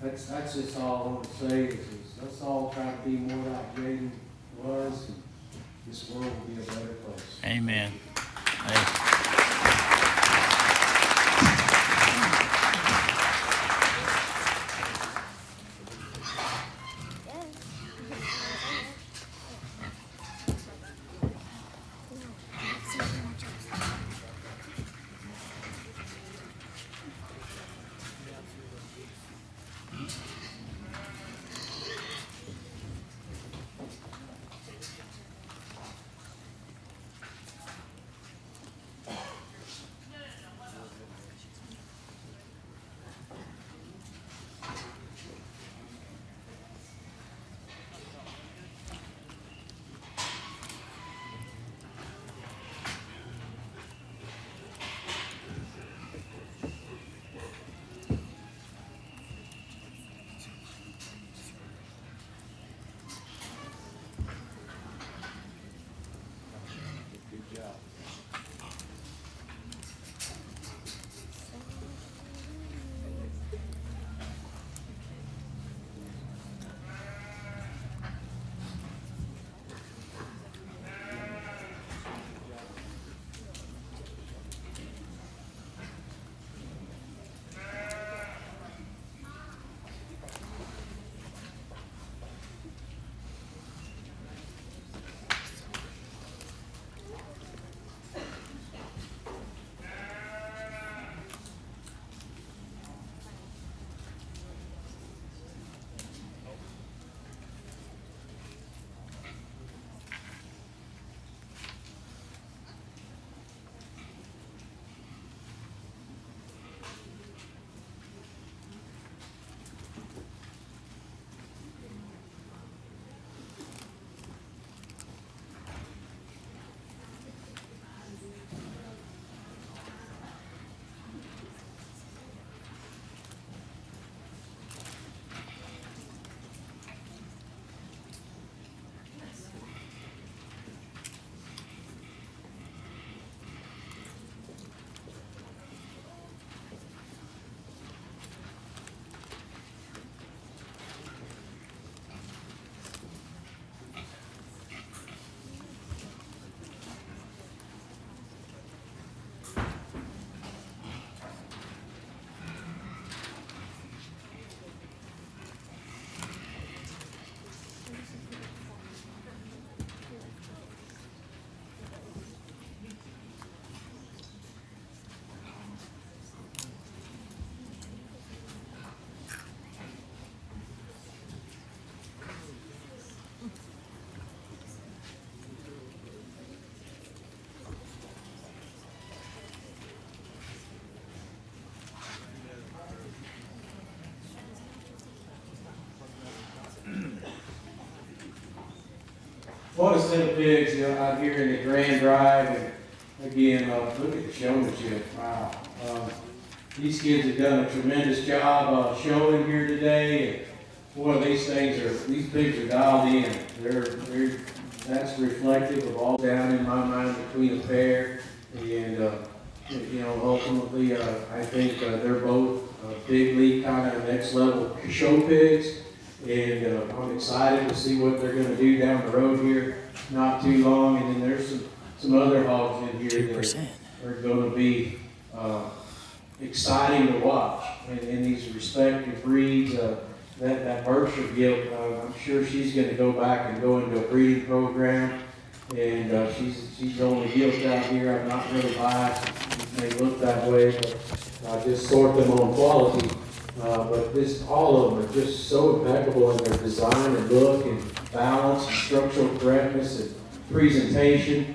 That's just all I want to say is let's all try to be more like Jaden was, and this world will be a better place. Amen. Hey. what a set of pigs, out here in the Grand Drive. And again, look at the showmanship. Wow. These kids have done a tremendous job showing here today. And boy, these pigs are dialed in. That's reflective of all down in my mind between a pair. And, ultimately, I think they're both big league kind of next level show pigs. And I'm excited to see what they're going to do down the road here not too long. And then there's some other hogs in here that are going to be exciting to watch. And in these respective breeds, that Berkshire gilt, I'm sure she's going to go back and go into a breeding program. And she's the only gilt out here. I'm not really biased. It may look that way, but I just sort them on quality. But all of them are just so impeccable in their design and look and balance and structural correctness and presentation.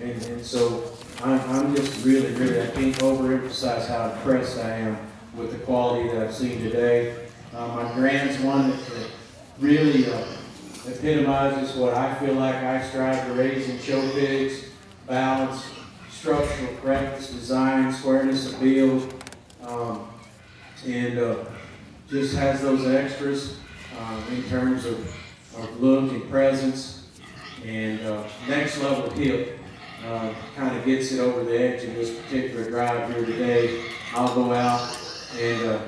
And so I'm just really, I can't overemphasize how impressed I am with the quality that I've seen today. My grand's one that really epitomizes what I feel like I strive to raise in show pigs: balance, structural correctness, design, squareness of build, and just has those extras in terms of look and presence, and next level hip. Kind of gets it over the edge of this particular drive here today. I'll go out and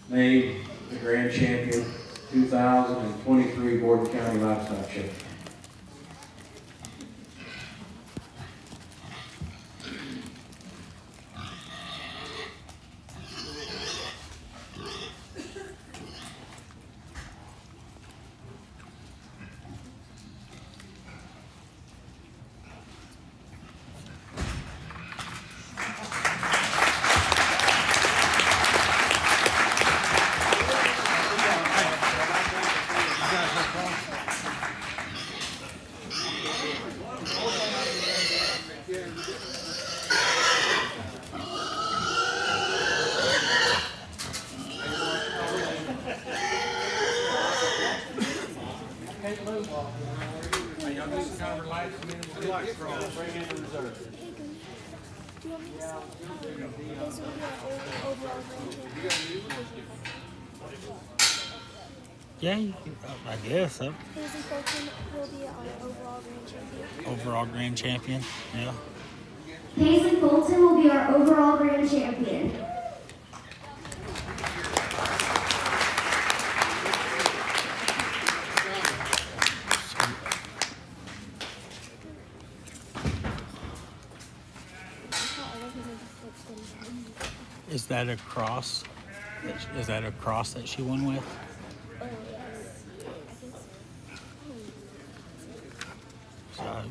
name the grand champion 2023 Borden County Livestock Show. Yeah, I guess so. Paisley Fulton will be our overall grand champion. Overall grand champion, yeah. Paisley Fulton will be our overall grand champion. Is that a cross? Is that a cross that she won with?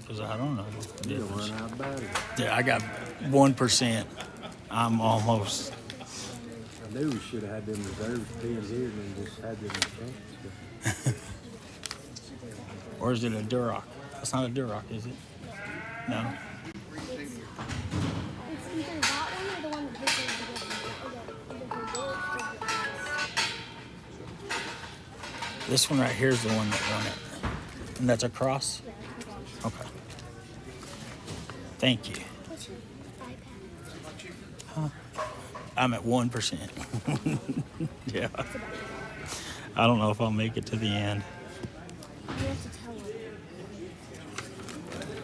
Because I don't know. You're gonna run out of battery. Yeah, I got 1%. I'm almost. I knew we should have had them reserves being here and then just had them in chance. Or is it a Duroc? That's not a Duroc, is it? No. It's either that one or the one that this is This one right here is the one that won it. And that's a cross? Okay. Thank you. What's your iPad? Huh? I'm at 1%. Yeah. I don't know if I'll make it to the end. You have to tell them.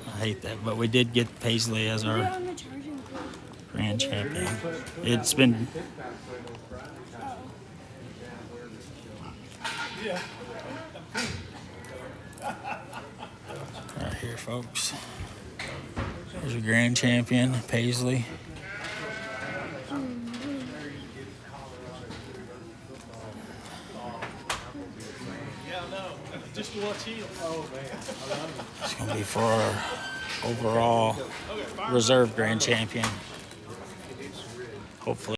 I hate that, but we did get Paisley as Put it our on the charging cord. grand champion. It's been. Right here, folks. There's your grand champion, Paisley. Just to watch him. Oh, man. It's going to be for our overall reserve grand champion. Hopefully.